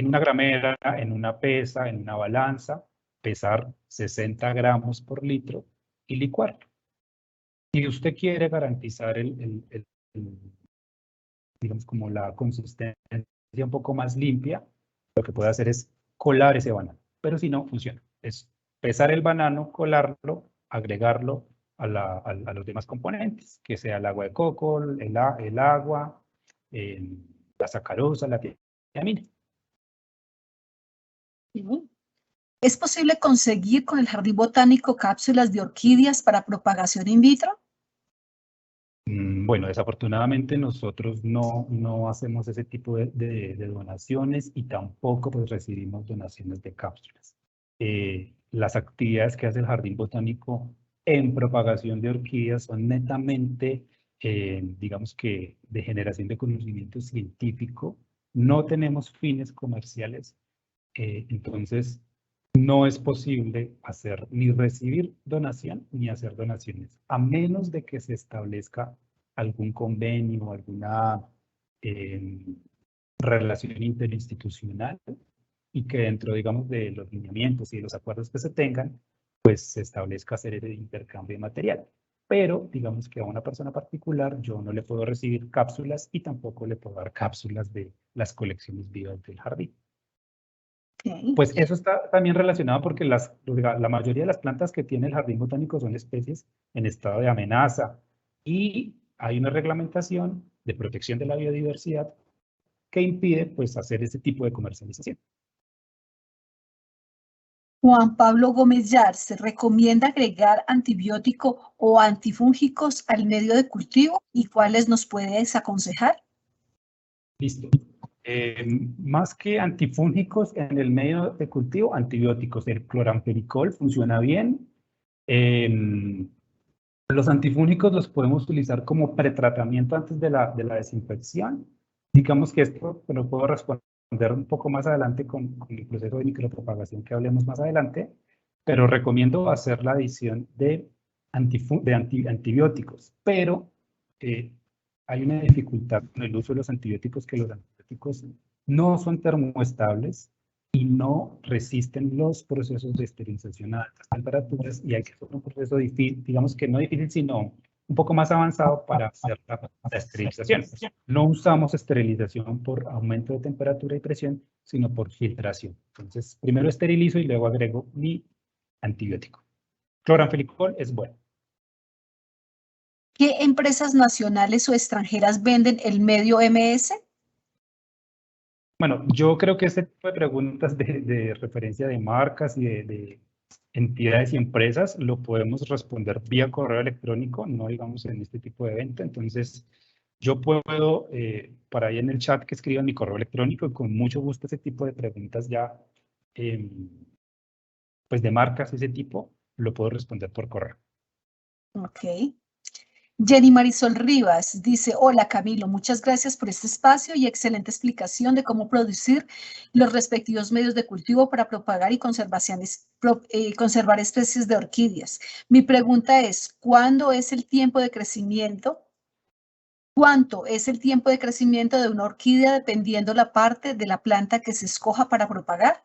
en una gramera, en una pesa, en una balanza, pesar 60 gramos por litro y licuarlo. Si usted quiere garantizar digamos, como la consistencia un poco más limpia, lo que puede hacer es colar ese banano. Pero si no, funciona. Es pesar el banano, colarlo, agregarlo a los demás componentes, que sea el agua de coco, el agua, la sacarosa, la tiamina. ¿Es posible conseguir con el jardín botánico cápsulas de orquídeas para propagación in vitro? Bueno, desafortunadamente nosotros no hacemos ese tipo de donaciones y tampoco pues, recibimos donaciones de cápsulas. Las actividades que hace el Jardín Botánico en propagación de orquídeas son netamente, digamos que, de generación de conocimiento científico. No tenemos fines comerciales, entonces no es posible hacer ni recibir donación ni hacer donaciones, a menos de que se establezca algún convenio, alguna relación interinstitucional y que dentro, digamos, de los lineamientos y de los acuerdos que se tengan, pues se establezca hacer el intercambio de material. Pero, digamos que a una persona particular yo no le puedo recibir cápsulas y tampoco le puedo dar cápsulas de las colecciones vivas del jardín. Okay. Pues eso está también relacionado porque la mayoría de las plantas que tiene el jardín botánico son especies en estado de amenaza y hay una reglamentación de protección de la biodiversidad que impide pues hacer ese tipo de comercialización. Juan Pablo Gómez Yar, ¿se recomienda agregar antibiótico o antifúngicos al medio de cultivo y cuáles nos puedes aconsejar? Listo. Más que antifúngicos en el medio de cultivo, antibióticos. El cloramphenicol funciona bien. Los antifúngicos los podemos utilizar como pretratamiento antes de la desinfección. Digamos que esto lo puedo responder un poco más adelante con el proceso de micropropagación que hablemos más adelante, pero recomiendo hacer la adición de antibióticos, pero hay una dificultad con el uso de los antibióticos, que los antibióticos no son termoestables y no resisten los procesos de esterilización a altas temperaturas y hay que hacer un proceso difícil, digamos que no difícil, sino un poco más avanzado para hacer la esterilización. No usamos esterilización por aumento de temperatura y presión, sino por filtración. Entonces, primero esterilizo y luego agrego mi antibiótico. Cloramphenicol es bueno. ¿Qué empresas nacionales o extranjeras venden el medio MS? Bueno, yo creo que este tipo de preguntas de referencia de marcas y de entidades y empresas lo podemos responder vía correo electrónico, no digamos en este tipo de evento. Entonces, yo puedo, para ahí en el chat que escriban mi correo electrónico y con mucho gusto ese tipo de preguntas ya, pues de marcas, ese tipo, lo puedo responder por correo. Ok. Jenny Marisol Rivas dice, hola Camilo, muchas gracias por este espacio y excelente explicación de cómo producir los respectivos medios de cultivo para propagar y conservar especies de orquídeas. Mi pregunta es, ¿cuándo es el tiempo de crecimiento? ¿Cuánto es el tiempo de crecimiento de una orquídea dependiendo la parte de la planta que se escoja para propagar?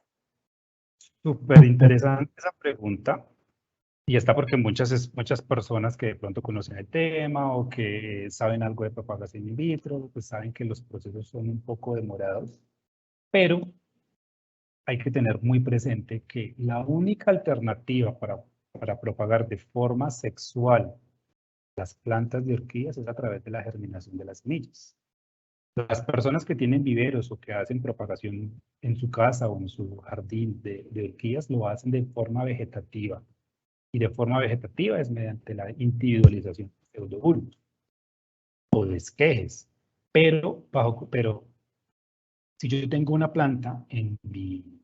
Súper interesante esa pregunta. Y está porque muchas personas que de pronto conocen el tema o que saben algo de propagación in vitro, pues saben que los procesos son un poco demorados, pero hay que tener muy presente que la única alternativa para propagar de forma sexual las plantas de orquídeas es a través de la germinación de las semillas. Las personas que tienen viveros o que hacen propagación en su casa o en su jardín de orquídeas lo hacen de forma vegetativa. Y de forma vegetativa es mediante la individualización de pseudobulbos o de esquejes. Pero si yo tengo una planta en mi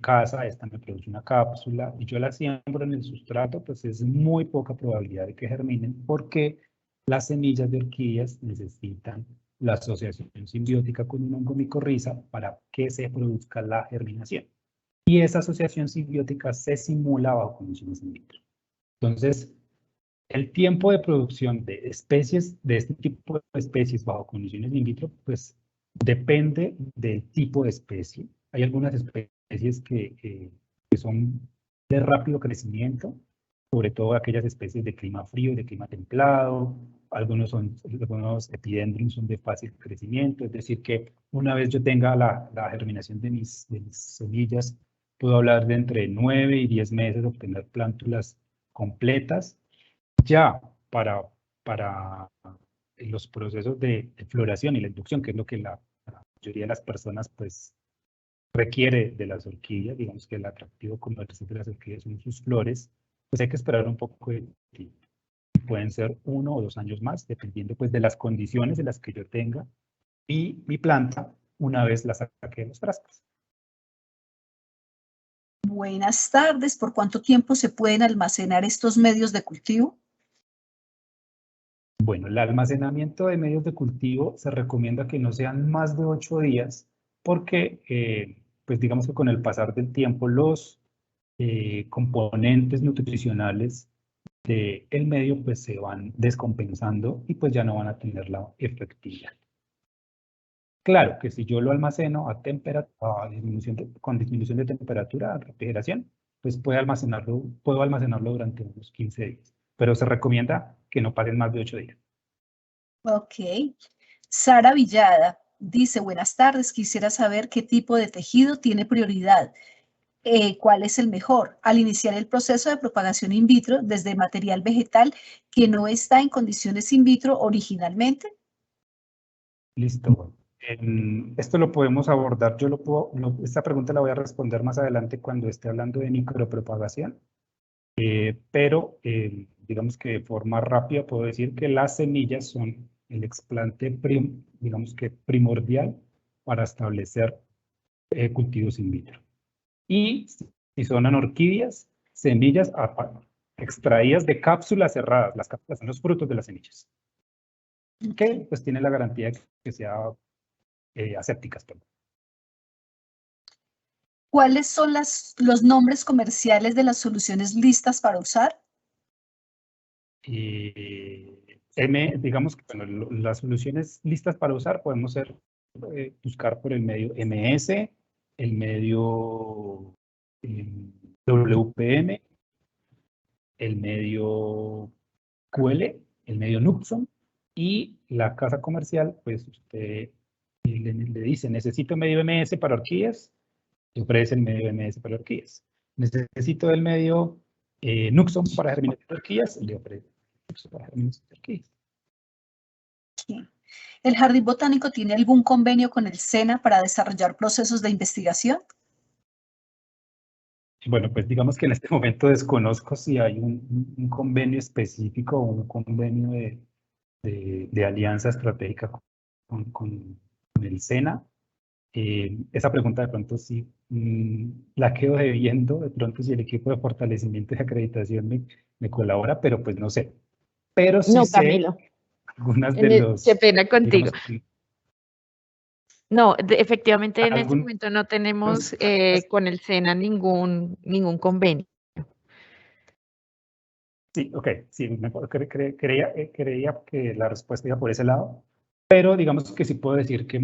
casa, esta me produce una cápsula y yo la siembro en el sustrato, pues es muy poca probabilidad de que germinen porque las semillas de orquídeas necesitan la asociación simbiótica con un hongo micorriza para que se produzca la germinación. Y esa asociación simbiótica se simula bajo condiciones in vitro. Entonces, el tiempo de producción de especies, de este tipo de especies bajo condiciones in vitro, pues Depende del tipo de especie. Hay algunas especies que son de rápido crecimiento, sobre todo aquellas especies de clima frío y de clima templado. Algunos epidendrum son de fácil crecimiento, es decir, que una vez yo tenga la germinación de mis semillas, puedo hablar de entre 9 y 10 meses de obtener plántulas completas. Ya para los procesos de floración y la inducción, que es lo que la mayoría de las personas pues requiere de las orquídeas, digamos que el atractivo comercial de las orquídeas son sus flores, pues hay que esperar un poco de tiempo. Pueden ser 1 o 2 años más, dependiendo pues de las condiciones en las que yo tenga y mi planta una vez la saque de los frascos. Buenas tardes. ¿Por cuánto tiempo se pueden almacenar estos medios de cultivo? Bueno, el almacenamiento de medios de cultivo se recomienda que no sean más de 8 días porque, pues digamos que con el pasar del tiempo los componentes nutricionales del medio pues se van descompensando y pues ya no van a tener la efectividad. Claro que si yo lo almaceno con disminución de temperatura, a refrigeración, pues puedo almacenarlo durante unos 15 días. Pero se recomienda que no pasen más de 8 días. Ok. Sara Villada dice, buenas tardes, quisiera saber qué tipo de tejido tiene prioridad. ¿Cuál es el mejor? Al iniciar el proceso de propagación in vitro desde material vegetal que no está en condiciones in vitro originalmente. Listo. Esto lo podemos abordar, esta pregunta la voy a responder más adelante cuando esté hablando de micropropagación, pero digamos que de forma rápida puedo decir que las semillas son el explante digamos que primordial para establecer cultivos in vitro. Y si son anorquídeas, semillas extraídas de cápsulas cerradas, las cápsulas son los frutos de las semillas, que pues tiene la garantía de que sea asépticas. Perdón. ¿Cuáles son los nombres comerciales de las soluciones listas para usar? Digamos que bueno, las soluciones listas para usar podemos buscar por el medio MS, el medio WPM, el medio QL, el medio Nuxon, y la casa comercial, pues usted le dice, necesito medio MS para orquídeas, le ofrece el medio MS para orquídeas. Necesito el medio Nuxon para germinación de orquídeas, le ofrece Nuxon para germinación de orquídeas. ¿El Jardín Botánico tiene algún convenio con el SENA para desarrollar procesos de investigación? Bueno, pues digamos que en este momento desconozco si hay un convenio específico o un convenio de alianza estratégica con el SENA. Esa pregunta de pronto sí la quedo debiendo, de pronto si el equipo de fortalecimiento y acreditación me colabora, pero pues no sé. Pero sí No, sé Camilo. algunas de los... Qué pena contigo. Digamos, No, efectivamente en este algunos, momento no tenemos con el SENA ningún convenio. Sí, ok, sí, creía que la respuesta iba por ese lado, pero digamos que sí puedo decir que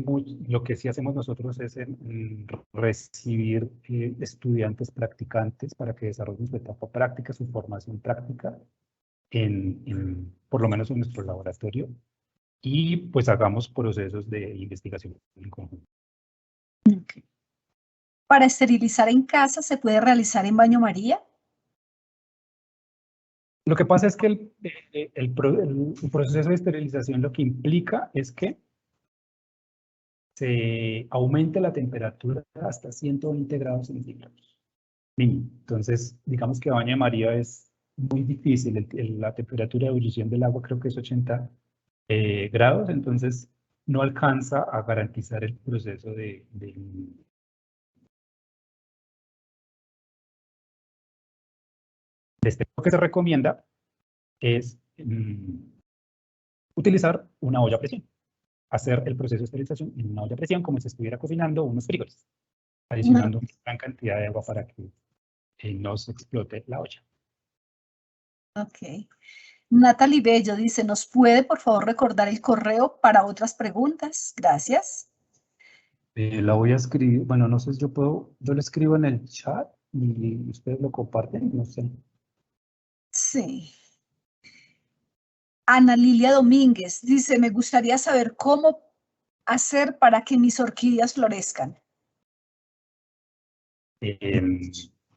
lo que sí hacemos nosotros es recibir estudiantes practicantes para que desarrollen su etapa práctica, su formación práctica, por lo menos en nuestro laboratorio, y pues hagamos procesos de investigación en conjunto. Okay. ¿Para esterilizar en casa se puede realizar en baño María? Lo que pasa es que el proceso de esterilización lo que implica es que se aumente la temperatura hasta 120 grados centígrados. Entonces, digamos que baño de María es muy difícil. La temperatura de ebullición del agua creo que es 80 grados, entonces no alcanza a garantizar el proceso de lo que se recomienda es utilizar una olla a presión. Hacer el proceso de esterilización en una olla a presión como si estuviera cocinando unos frijoles, adicionando una gran cantidad de agua para que no se explote la olla. Ok. Natalie Bello dice, ¿nos puede por favor recordar el correo para otras preguntas? Gracias. La voy a escribir, bueno, no sé si yo puedo, yo lo escribo en el chat y ustedes lo comparten, no sé. Sí. Ana Lilia Domínguez dice, me gustaría saber cómo hacer para que mis orquídeas florezcan.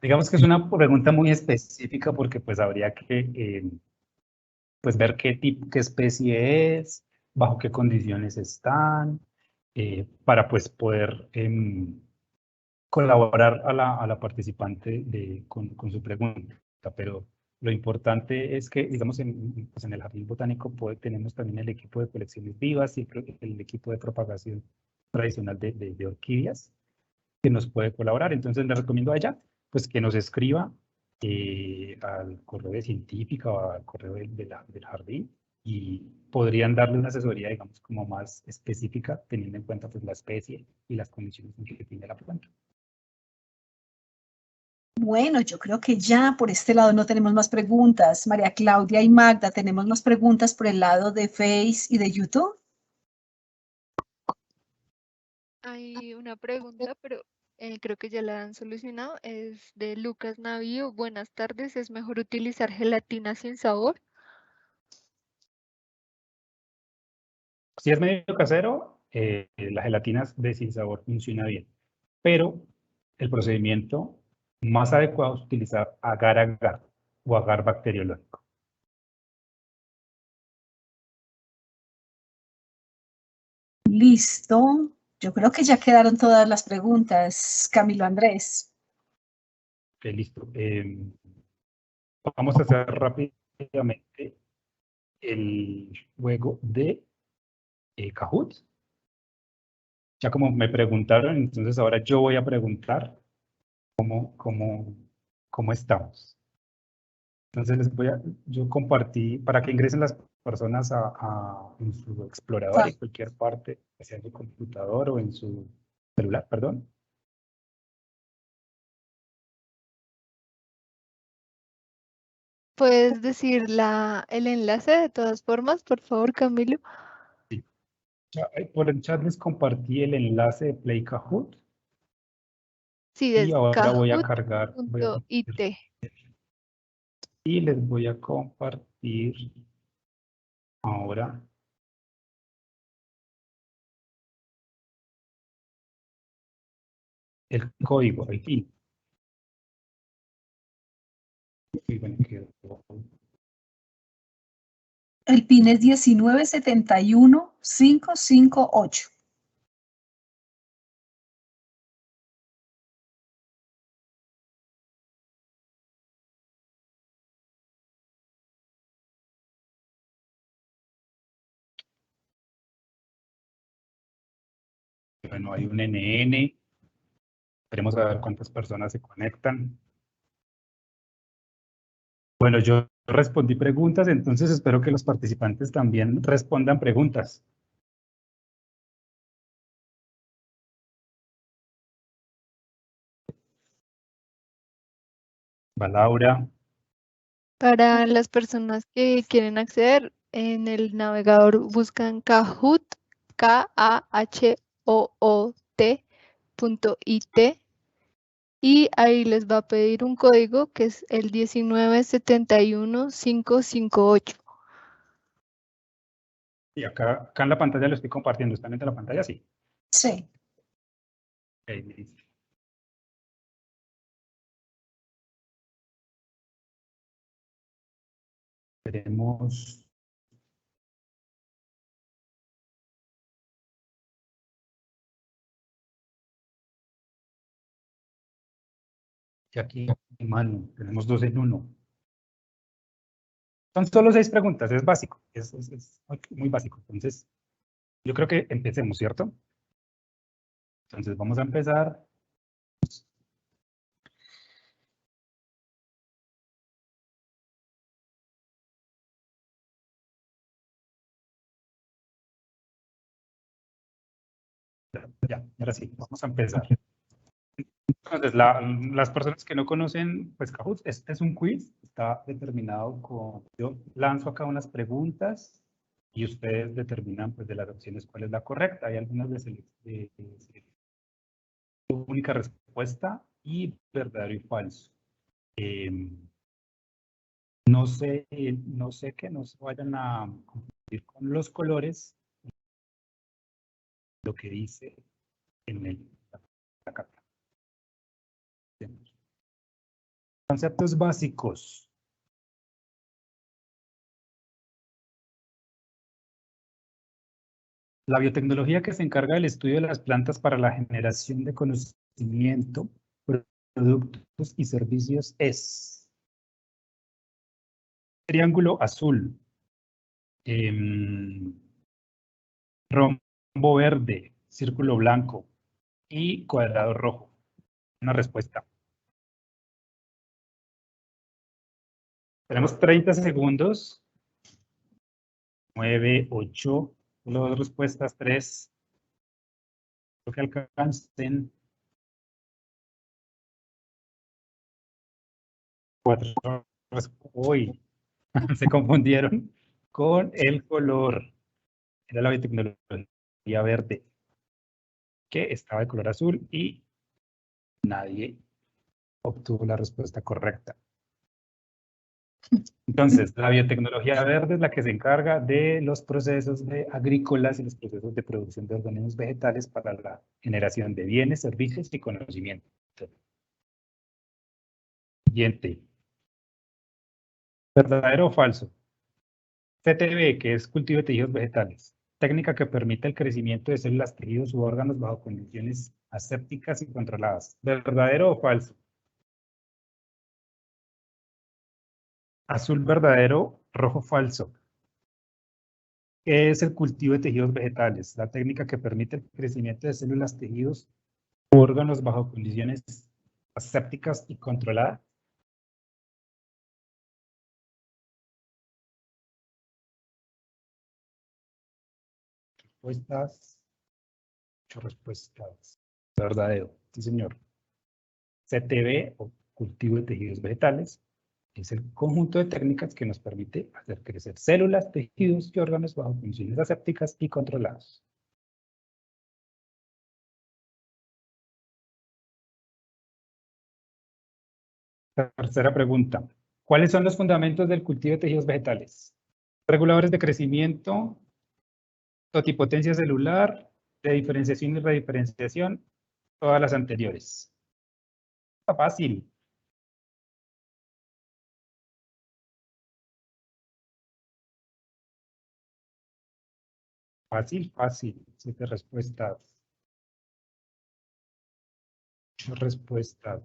Digamos que es una pregunta muy específica porque pues habría que pues ver qué tipo, qué especie es, bajo qué condiciones están, para pues poder colaborar a la participante con su pregunta. Pero lo importante es que, digamos, pues en el Jardín Botánico tenemos también el equipo de colecciones vivas y el equipo de propagación tradicional de orquídeas que nos puede colaborar. Entonces le recomiendo a ella pues que nos escriba al correo de científica o al correo del jardín y podrían darle una asesoría, digamos, como más específica, teniendo en cuenta pues la especie y las condiciones en que tiene la planta. Bueno, yo creo que ya por este lado no tenemos más preguntas. María Claudia y Magda, ¿tenemos más preguntas por el lado de Face y de YouTube? Hay una pregunta, pero creo que ya la han solucionado. Es de Lucas Navío. Buenas tardes. ¿Es mejor utilizar gelatina sin sabor? Si es medio casero, la gelatina de sin sabor funciona bien, pero el procedimiento más adecuado es utilizar agar-agar o agar bacteriológico. Listo. Yo creo que ya quedaron todas las preguntas, Camilo Andrés. Listo. Vamos a hacer rápidamente el juego de Kahoot. Ya como me preguntaron, entonces ahora yo voy a preguntar cómo estamos. Entonces yo compartí, para que ingresen las personas en su explorador en cualquier parte, sea en su computador o en su celular, perdón. ¿Puedes decir el enlace de todas formas, por favor, Camilo? Sí. Ya, por el chat les compartí el enlace de Play Kahoot. Sí, Y es ahora voy a kahoot.it. y les voy a compartir ahora el código, el PIN. El PIN es 1971558. Bueno, hay un NN. Esperemos a ver cuántas personas se conectan. Bueno, yo respondí preguntas, entonces espero que los participantes también respondan preguntas. Va Laura. Para las personas que quieren acceder, en el navegador buscan Kahoot, KAHOOT.it, y ahí les va a pedir un código que es el 1971558. Y acá en la pantalla lo estoy compartiendo. ¿Están viendo la pantalla? Sí. Sí. Okay, me dice. Tenemos y aquí, Manu, tenemos 2 en 1. Son solo 6 preguntas, es básico, es muy básico. Entonces, yo creo que empecemos, ¿cierto? Entonces, vamos a empezar. Ya, ahora sí, vamos a empezar. Entonces, las personas que no conocen, pues Kahoot, este es un quiz, está determinado con, yo lanzo acá unas preguntas y ustedes determinan pues de las opciones cuál es la correcta. Hay algunas de única respuesta y verdadero y falso. No sé que no se vayan a confundir con los colores, lo que dice en la carta. Conceptos básicos. La biotecnología que se encarga del estudio de las plantas para la generación de conocimiento, productos y servicios es triángulo azul, rombo verde, círculo blanco y cuadrado rojo. Una respuesta. Tenemos 30 segundos. 9, 8, solo dos respuestas, 3. Creo que alcancen. 4. Uy, se confundieron con el color. Era la biotecnología verde, que estaba de color azul y nadie obtuvo la respuesta correcta. Entonces, la biotecnología verde es la que se encarga de los procesos agrícolas y los procesos de producción de organismos vegetales para la generación de bienes, servicios y conocimiento. Siguiente. ¿Verdadero o falso? CTB, que es cultivo de tejidos vegetales. Técnica que permite el crecimiento de células, tejidos u órganos bajo condiciones asépticas y controladas. ¿Verdadero o falso? Azul verdadero, rojo falso. ¿Qué es el cultivo de tejidos vegetales? La técnica que permite el crecimiento de células, tejidos u órganos bajo condiciones asépticas y controladas. Respuestas. 8 respuestas. Verdadero. Sí, señor. CTB o cultivo de tejidos vegetales es el conjunto de técnicas que nos permite hacer crecer células, tejidos y órganos bajo condiciones asépticas y controladas. Tercera pregunta. ¿Cuáles son los fundamentos del cultivo de tejidos vegetales? Reguladores de crecimiento, totipotencia celular, de diferenciación y rediferenciación, todas las anteriores. Está fácil. Fácil, fácil. 7 respuestas. 8 respuestas.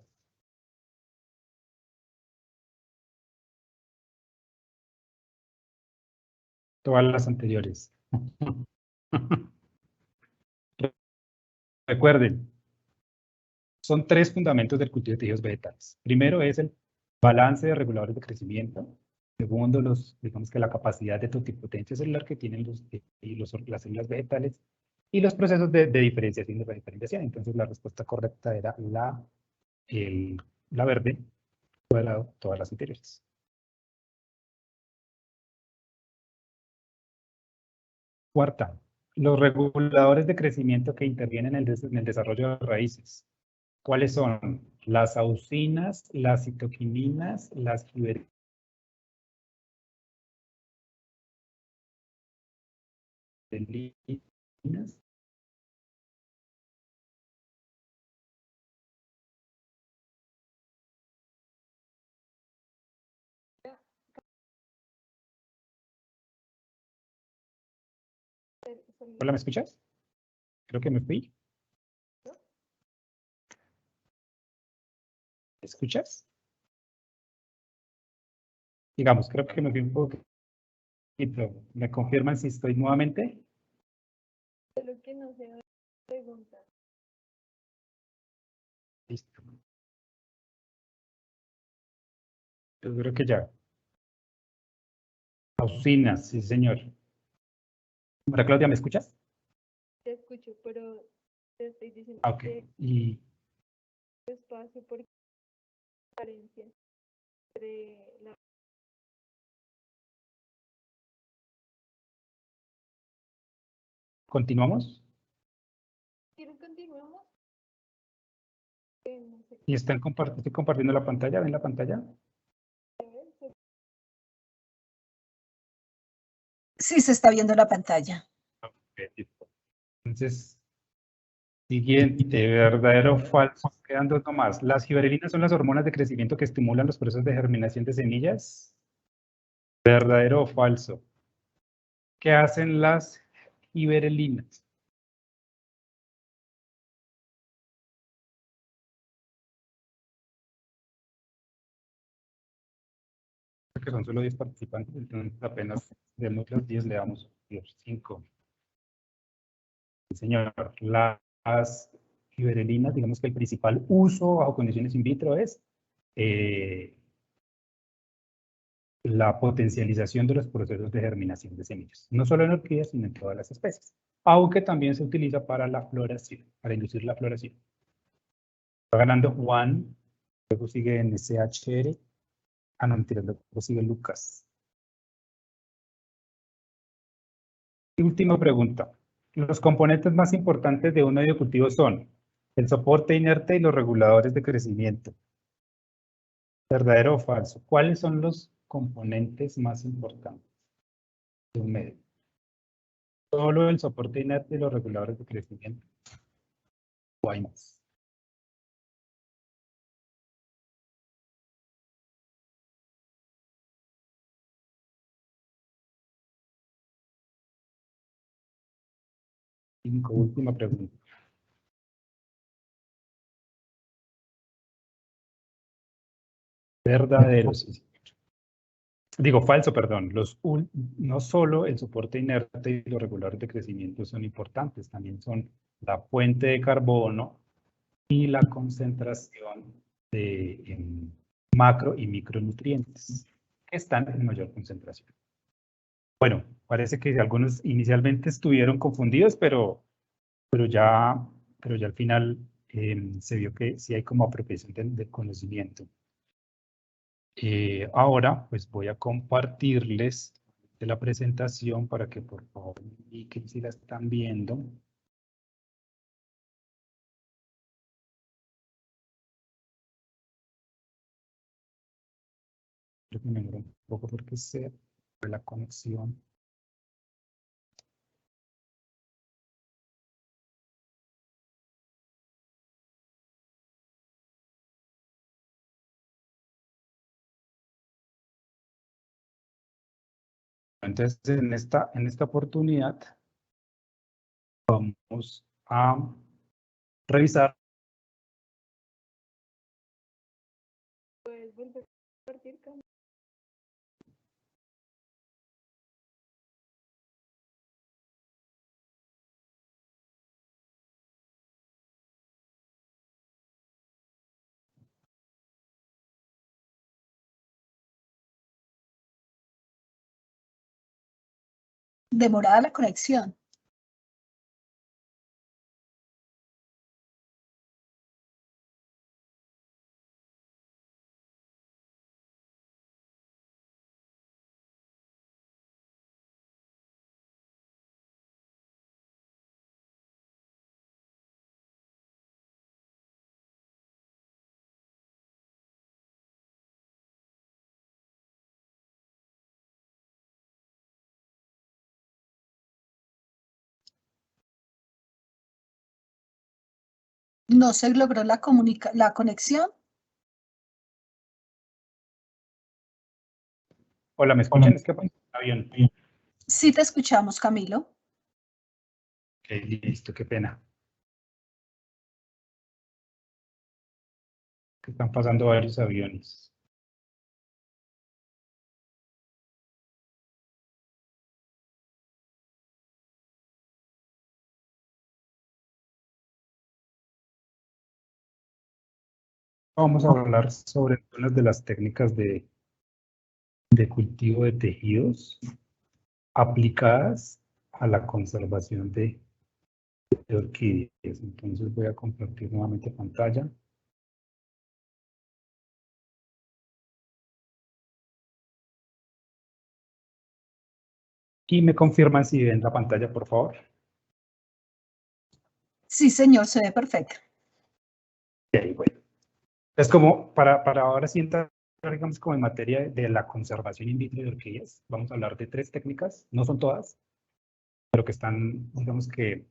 Todas las anteriores. Recuerden, son 3 fundamentos del cultivo de tejidos vegetales. Primero es el balance de reguladores de crecimiento. Segundo, digamos que la capacidad de totipotencia celular que tienen las células vegetales y los procesos de diferenciación y rediferenciación. Entonces, la respuesta correcta era la verde, cuadrado, todas las anteriores. Cuarta, los reguladores de crecimiento que intervienen en el desarrollo de raíces. ¿Cuáles son? Las auxinas, las citoquininas, las giberinas. Hola, ¿me escuchas? Creo que me fui. ¿Me escuchas? Digamos, creo que me fui un poco. ¿Me confirman si estoy nuevamente? Solo que no se pregunta. Listo. Yo creo que ya. Auxinas, sí, señor. María Claudia, ¿me escuchas? Te escucho, pero te estoy diciendo Ok. Y espacio por carencia entre la... continuamos. ¿Quieren continuamos? Y estoy compartiendo la pantalla, ¿ven la pantalla? Sí, se está viendo la pantalla. Entonces, siguiente, verdadero o falso. Quedan dos nomás. ¿Las giberelinas son las hormonas de crecimiento que estimulan los procesos de germinación de semillas? ¿Verdadero o falso? ¿Qué hacen las giberelinas? Que son solo 10 participantes, entonces apenas demos los 10, le damos los 5. Señor, las giberelinas, digamos que el principal uso bajo condiciones in vitro es la potencialización de los procesos de germinación de semillas, no solo en orquídeas, sino en todas las especies, aunque también se utiliza para la floración, para inducir la floración. Va ganando Juan, luego sigue NCHR, no, mentira, luego sigue Lucas. Y última pregunta. Los componentes más importantes de un medio cultivo son el soporte inerte y los reguladores de crecimiento. ¿Verdadero o falso? ¿Cuáles son los componentes más importantes de un medio? Solo el soporte inerte y los reguladores de crecimiento. ¿O hay más? Última pregunta. Verdadero, sí. Digo, falso, perdón. No solo el soporte inerte y los reguladores de crecimiento son importantes, también son la fuente de carbono y la concentración de macro y micronutrientes que están en mayor concentración. Bueno, parece que algunos inicialmente estuvieron confundidos, pero ya al final se vio que sí hay como apropiación del conocimiento. Ahora, pues voy a compartirles de la presentación para que por favor indiquen si la están viendo. Creo que me demora un poco porque se fue la conexión. Entonces, en esta oportunidad vamos a revisar. ¿Puedes volver a compartir, Camila? Demorada la conexión. ¿No se logró la conexión? Hola, ¿me escuchan? Es que está bien. Sí te escuchamos, Camilo. Ok, listo, qué pena. Que están pasando varios aviones. Vamos a hablar sobre algunas de las técnicas de cultivo de tejidos aplicadas a la conservación de orquídeas. Entonces voy a compartir nuevamente pantalla. Y me confirman si ven la pantalla, por favor. Sí, señor, se ve perfecto. Ok, bueno. Es como, para ahora sí entrar, digamos, como en materia de la conservación in vitro de orquídeas, vamos a hablar de 3 técnicas, no son todas, pero que están, digamos que,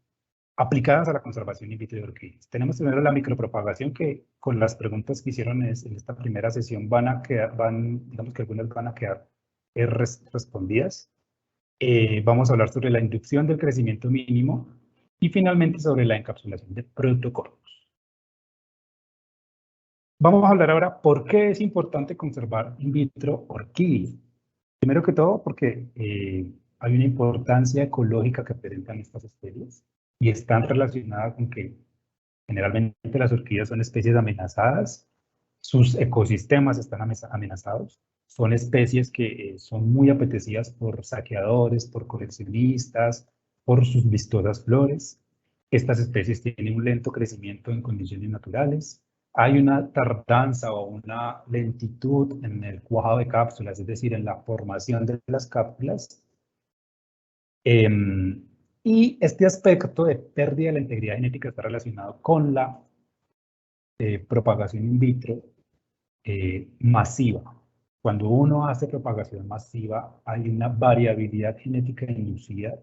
aplicadas a la conservación in vitro de orquídeas. Tenemos primero la micropropagación, que con las preguntas que hicieron en esta primera sesión digamos que algunas van a quedar respondidas. Vamos a hablar sobre la inducción del crecimiento mínimo y finalmente sobre la encapsulación de protocolos. Vamos a hablar ahora por qué es importante conservar in vitro orquídeas. Primero que todo porque hay una importancia ecológica que presentan estas especies y están relacionadas con que generalmente las orquídeas son especies amenazadas, sus ecosistemas están amenazados, son especies que son muy apetecidas por saqueadores, por coleccionistas, por sus vistosas flores. Estas especies tienen un lento crecimiento en condiciones naturales. Hay una tardanza o una lentitud en el cuajado de cápsulas, es decir, en la formación de las cápsulas. Y este aspecto de pérdida de la integridad genética está relacionado con la propagación in vitro masiva. Cuando uno hace propagación masiva, hay una variabilidad genética inducida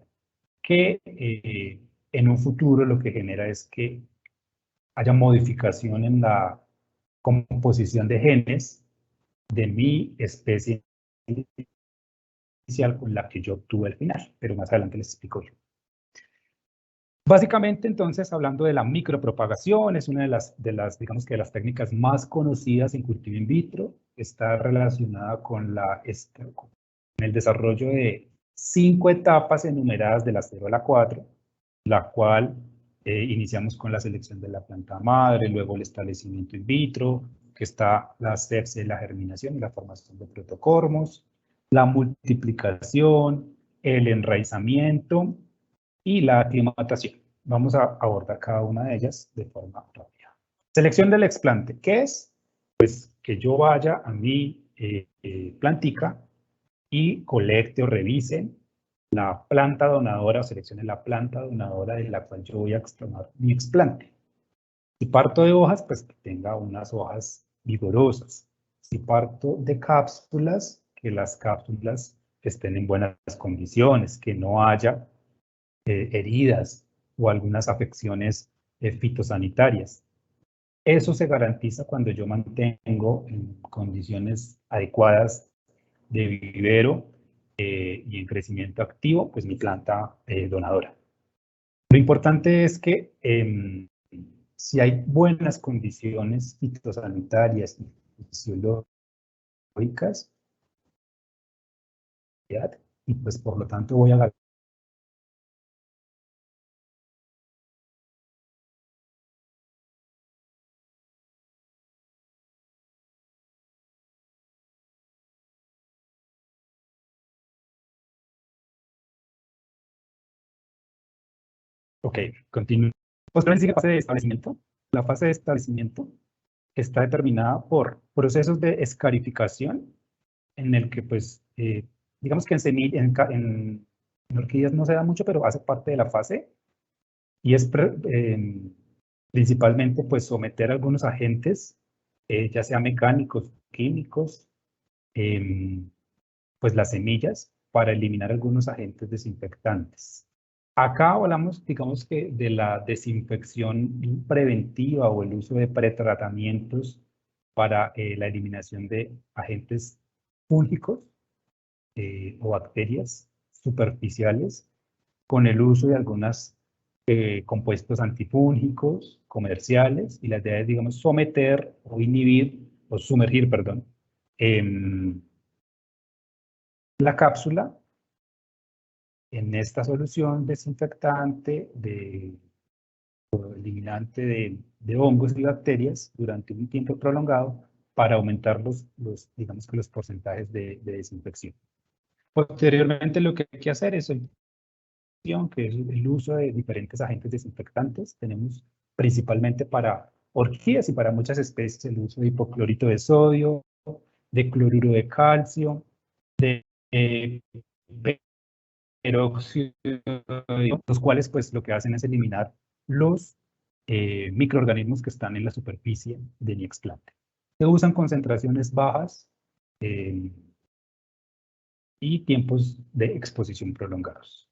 que en un futuro lo que genera es que haya modificación en la composición de genes de mi especie inicial con la que yo obtuve al final, pero más adelante les explico yo. Básicamente, entonces, hablando de la micropropagación, es una de las digamos que de las técnicas más conocidas en cultivo in vitro. Está relacionada con el desarrollo de 5 etapas enumeradas de la 0 a la 4, la cual iniciamos con la selección de la planta madre, luego el establecimiento in vitro, que está la asepsia, la germinación y la formación de protocormos, la multiplicación, el enraizamiento y la aclimatación. Vamos a abordar cada una de ellas de forma rápida. Selección del explante. ¿Qué es? Pues que yo vaya a mi plantica y colecte o revise la planta donadora o seleccione la planta donadora de la cual yo voy a extraer mi explante. Si parto de hojas, pues que tenga unas hojas vigorosas. Si parto de cápsulas, que las cápsulas estén en buenas condiciones, que no haya heridas o algunas afecciones fitosanitarias. Eso se garantiza cuando yo mantengo en condiciones adecuadas de vivero y en crecimiento activo, pues mi planta donadora. Lo importante es que si hay buenas condiciones fitosanitarias y fisiológicas, y pues por lo tanto voy a Ok, continúo. Posteriormente sigue la fase de establecimiento. La fase de establecimiento está determinada por procesos de escarificación, en el que, pues, digamos que en orquídeas no se da mucho, pero hace parte de la fase, y es principalmente, pues, someter algunos agentes, ya sea mecánicos, químicos, pues las semillas, para eliminar algunos agentes desinfectantes. Acá hablamos, digamos que de la desinfección preventiva o el uso de pretratamientos para la eliminación de agentes fúngicos o bacterias superficiales con el uso de algunos compuestos antifúngicos comerciales, y la idea es, digamos, someter o inhibir o sumergir, perdón, la cápsula en esta solución desinfectante o eliminante de hongos y bacterias durante un tiempo prolongado para aumentar digamos que los porcentajes de desinfección. Posteriormente, lo que hay que hacer es que es el uso de diferentes agentes desinfectantes. Tenemos principalmente para orquídeas y para muchas especies el uso de hipoclorito de sodio, de cloruro de calcio, de peróxido, los cuales pues lo que hacen es eliminar los microorganismos que están en la superficie de mi explante. Se usan concentraciones bajas y tiempos de exposición prolongados.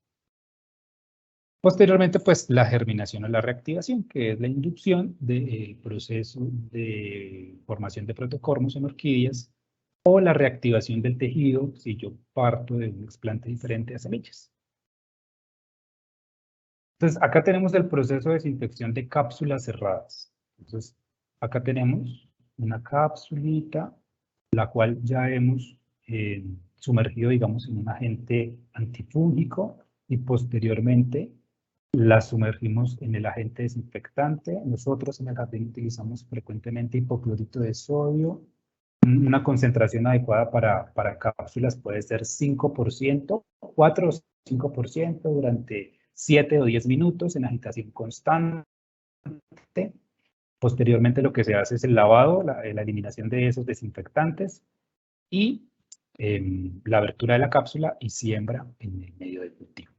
Posteriormente, pues la germinación o la reactivación, que es la inducción del proceso de formación de protocormos en orquídeas, o la reactivación del tejido si yo parto de un explante diferente a semillas. Entonces, acá tenemos el proceso de desinfección de cápsulas cerradas. Entonces, acá tenemos una capsulita, la cual ya hemos sumergido, digamos, en un agente antifúngico y posteriormente la sumergimos en el agente desinfectante. Nosotros en el jardín utilizamos frecuentemente hipoclorito de sodio. Una concentración adecuada para cápsulas puede ser 5%, 4 o 5% durante 7 o 10 minutos en agitación constante. Posteriormente lo que se hace es el lavado, la eliminación de esos desinfectantes y la abertura de la cápsula y siembra en el medio de cultivo.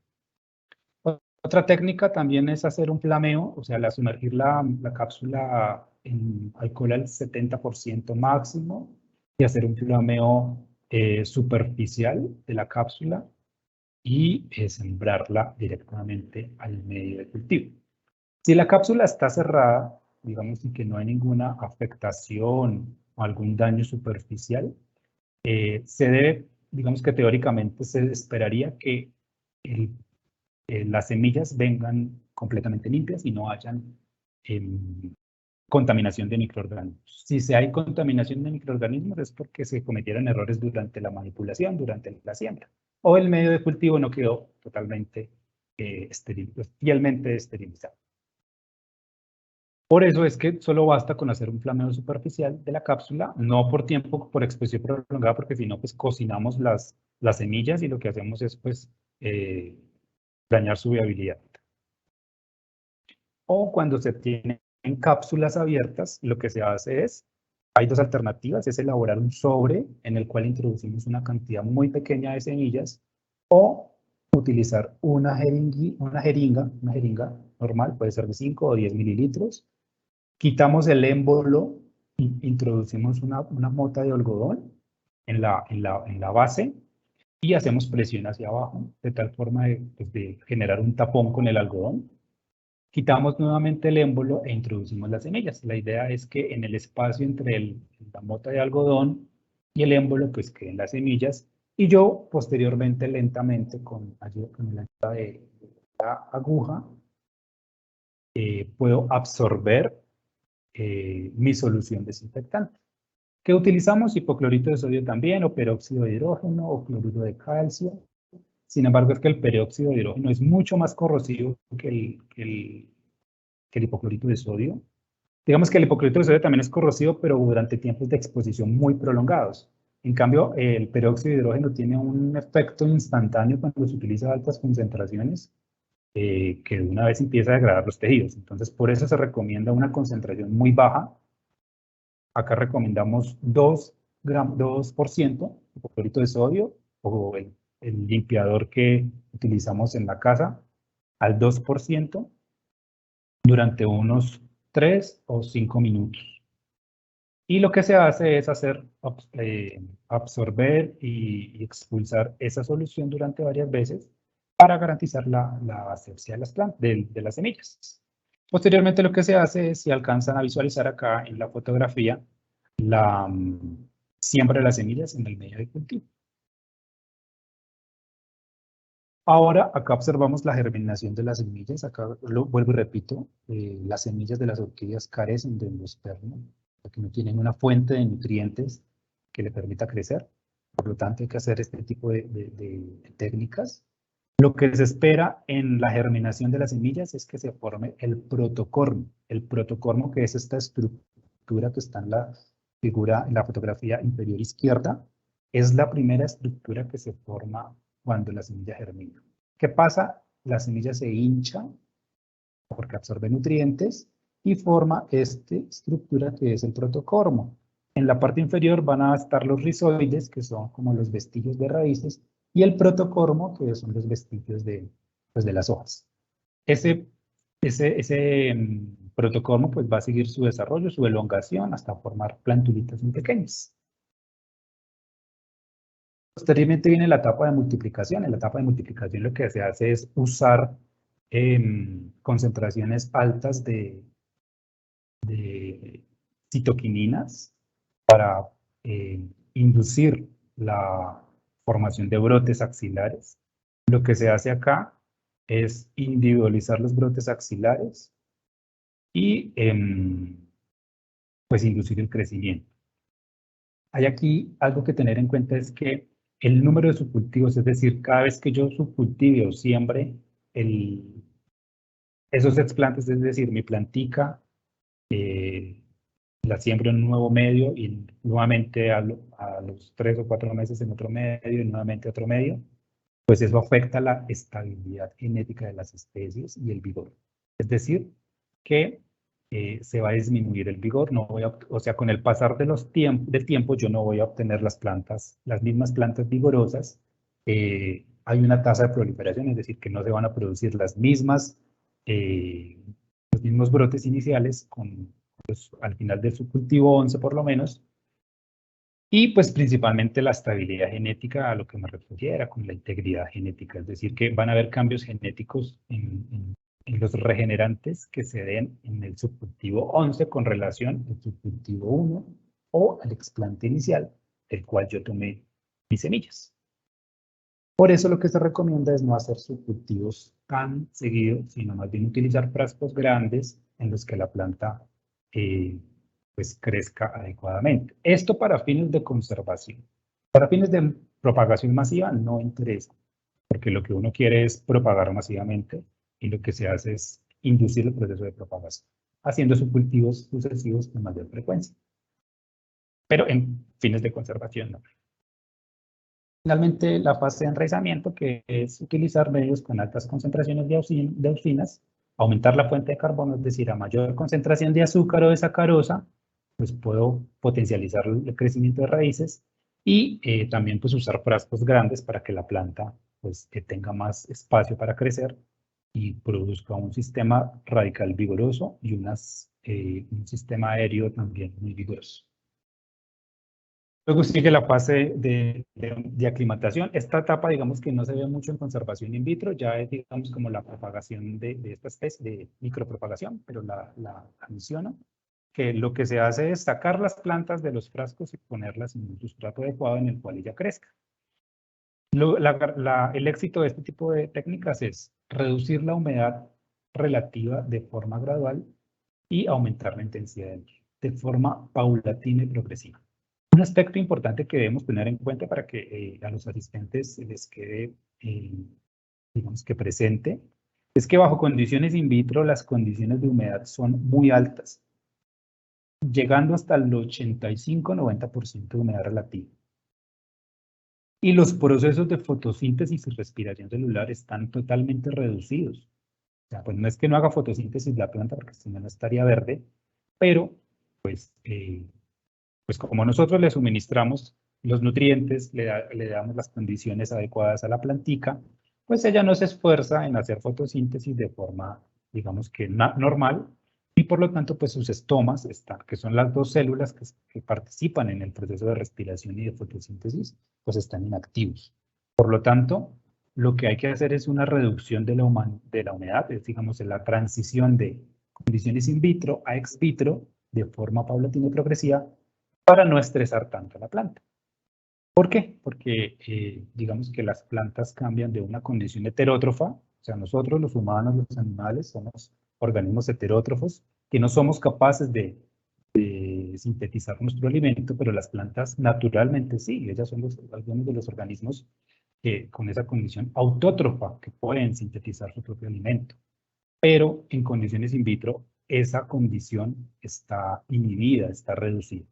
Otra técnica también es hacer un flameo, o sea, sumergir la cápsula en alcohol al 70% máximo y hacer un flameo superficial de la cápsula y sembrarla directamente al medio de cultivo. Si la cápsula está cerrada, digamos que no hay ninguna afectación o algún daño superficial, se debe, digamos que teóricamente se esperaría que las semillas vengan completamente limpias y no hayan contaminación de microorganismos. Si hay contaminación de microorganismos es porque se cometieron errores durante la manipulación, durante la siembra, o el medio de cultivo no quedó totalmente fielmente esterilizado. Por eso es que solo basta con hacer un flameo superficial de la cápsula, no por tiempo, por exposición prolongada, porque si no, pues cocinamos las semillas y lo que hacemos es, pues, dañar su viabilidad. O cuando se tienen cápsulas abiertas, lo que se hace es, hay dos alternativas, es elaborar un sobre en el cual introducimos una cantidad muy pequeña de semillas o utilizar una jeringa normal, puede ser de 5 o 10 mililitros. Quitamos el émbolo e introducimos una mota de algodón en la base y hacemos presión hacia abajo, de tal forma de generar un tapón con el algodón. Quitamos nuevamente el émbolo e introducimos las semillas. La idea es que en el espacio entre la mota de algodón y el émbolo, pues queden las semillas. Y yo, posteriormente, lentamente, con la ayuda de la aguja, puedo absorber mi solución desinfectante. ¿Qué utilizamos? Hipoclorito de sodio también, o peróxido de hidrógeno, o cloruro de calcio. Sin embargo, es que el peróxido de hidrógeno es mucho más corrosivo que el hipoclorito de sodio. Digamos que el hipoclorito de sodio también es corrosivo, pero durante tiempos de exposición muy prolongados. En cambio, el peróxido de hidrógeno tiene un efecto instantáneo cuando se utiliza a altas concentraciones, que de una vez empieza a degradar los tejidos. Entonces, por eso se recomienda una concentración muy baja. Acá recomendamos 2% hipoclorito de sodio o el limpiador que utilizamos en la casa al 2% durante unos 3 o 5 minutos. Y lo que se hace es absorber y expulsar esa solución durante varias veces para garantizar la asepsia de las semillas. Posteriormente lo que se hace es, si alcanzan a visualizar acá en la fotografía, la siembra de las semillas en el medio de cultivo. Ahora, acá observamos la germinación de las semillas. Acá lo vuelvo y repito, las semillas de las orquídeas carecen de endospermo, porque no tienen una fuente de nutrientes que le permita crecer. Por lo tanto, hay que hacer este tipo de técnicas. Lo que se espera en la germinación de las semillas es que se forme el protocormo. El protocormo, que es esta estructura que está en la figura, en la fotografía inferior izquierda, es la primera estructura que se forma cuando la semilla germina. ¿Qué pasa? La semilla se hincha porque absorbe nutrientes y forma esta estructura que es el protocormo. En la parte inferior van a estar los rizoides, que son como los vestigios de raíces, y el protocormo, que son los vestigios de las hojas. Ese protocormo pues va a seguir su desarrollo, su elongación, hasta formar plantulitas muy pequeñas. Posteriormente viene la etapa de multiplicación. En la etapa de multiplicación lo que se hace es usar concentraciones altas de citoquininas para inducir la formación de brotes axilares. Lo que se hace acá es individualizar los brotes axilares y pues inducir el crecimiento. Hay aquí algo que tener en cuenta, es que el número de subcultivos, es decir, cada vez que yo subcultive o siembre esos explantes, es decir, mi plantica, la siembro en un nuevo medio y nuevamente a los 3 o 4 meses en otro medio y nuevamente otro medio, pues eso afecta la estabilidad genética de las especies y el vigor. Es decir, que se va a disminuir el vigor, no voy a, o sea, con el pasar de del tiempo yo no voy a obtener las mismas plantas vigorosas. Hay una tasa de proliferación, es decir, que no se van a producir los mismos brotes iniciales pues, al final de su cultivo 11 por lo menos. Y pues principalmente la estabilidad genética, a lo que me refiero con la integridad genética, es decir, que van a haber cambios genéticos en los regenerantes que se den en el subcultivo 11 con relación al subcultivo 1 o al explante inicial del cual yo tomé mis semillas. Por eso lo que se recomienda es no hacer subcultivos tan seguidos, sino más bien utilizar frascos grandes en los que la planta pues crezca adecuadamente. Esto para fines de conservación. Para fines de propagación masiva no interesa, porque lo que uno quiere es propagar masivamente y lo que se hace es inducir el proceso de propagación, haciendo subcultivos sucesivos con mayor frecuencia. Pero en fines de conservación no. Finalmente, la fase de enraizamiento, que es utilizar medios con altas concentraciones de auxinas, aumentar la fuente de carbono, es decir, a mayor concentración de azúcar o de sacarosa, pues puedo potencializar el crecimiento de raíces y también pues usar frascos grandes para que la planta pues que tenga más espacio para crecer y produzca un sistema radical vigoroso y un sistema aéreo también muy vigoroso. Luego sigue la fase de aclimatación. Esta etapa, digamos que no se ve mucho en conservación in vitro, ya es, digamos, como la propagación de esta especie, de micropropagación, pero la menciono, que lo que se hace es sacar las plantas de los frascos y ponerlas en un sustrato adecuado en el cual ella crezca. El éxito de este tipo de técnicas es reducir la humedad relativa de forma gradual y aumentar la intensidad de forma paulatina y progresiva. Un aspecto importante que debemos tener en cuenta para que a los asistentes les quede, digamos que presente, es que bajo condiciones in vitro las condiciones de humedad son muy altas, llegando hasta el 85-90% de humedad relativa. Y los procesos de fotosíntesis y respiración celular están totalmente reducidos. O sea, pues no es que no haga fotosíntesis la planta, porque si no, no estaría verde, pero pues como nosotros le suministramos los nutrientes, le damos las condiciones adecuadas a la plantica, pues ella no se esfuerza en hacer fotosíntesis de forma, digamos que normal, y por lo tanto, pues sus estomas, que son las dos células que participan en el proceso de respiración y de fotosíntesis, pues están inactivos. Por lo tanto, lo que hay que hacer es una reducción de la humedad, es, digamos, en la transición de condiciones in vitro a ex vitro de forma paulatina y progresiva, para no estresar tanto a la planta. ¿Por qué? Porque digamos que las plantas cambian de una condición heterótrofa, o sea, nosotros los humanos, los animales, somos organismos heterótrofos que no somos capaces de sintetizar nuestro alimento, pero las plantas naturalmente sí, ellas son algunos de los organismos que con esa condición autótrofa que pueden sintetizar su propio alimento. Pero en condiciones in vitro, esa condición está inhibida, está reducida.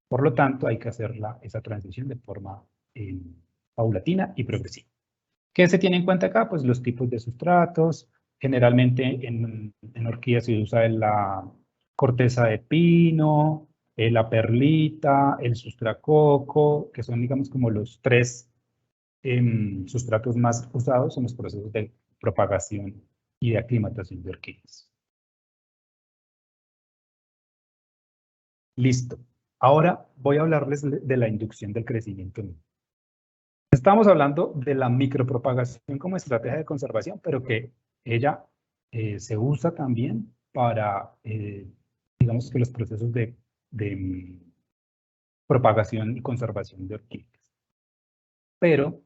Por lo tanto, hay que hacer esa transición de forma paulatina y progresiva. ¿Qué se tiene en cuenta acá? Pues los tipos de sustratos. Generalmente en orquídeas se usa la corteza de pino, la perlita, el sustracoco, que son, digamos, como los 3 sustratos más usados en los procesos de propagación y de aclimatación de orquídeas. Listo. Ahora voy a hablarles de la inducción del crecimiento mínimo. Estamos hablando de la micropropagación como estrategia de conservación, pero que ella se usa también para, digamos que los procesos de propagación y conservación de orquídeas. Pero,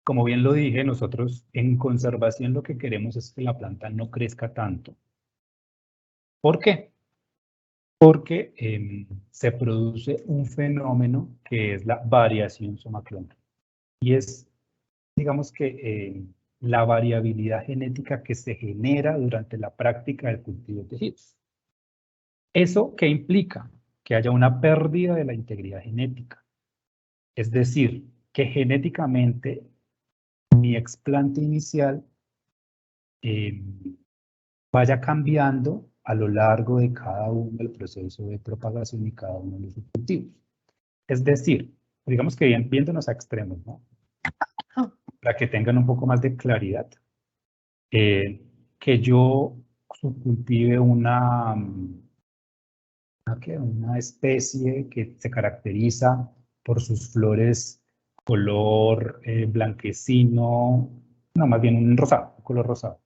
como bien lo dije, nosotros en conservación lo que queremos es que la planta no crezca tanto. ¿Por qué? Porque se produce un fenómeno que es la variación somaclonal. Y es, digamos que, la variabilidad genética que se genera durante la práctica del cultivo de tejidos. ¿Eso qué implica? Que haya una pérdida de la integridad genética. Es decir, que genéticamente mi explante inicial vaya cambiando a lo largo de cada uno del proceso de propagación y cada uno de los cultivos. Es decir, digamos que viéndonos a extremos, ¿no? Para que tengan un poco más de claridad, que yo subcultive una especie que se caracteriza por sus flores color blanquecino, no, más bien un rosado, un color rosado.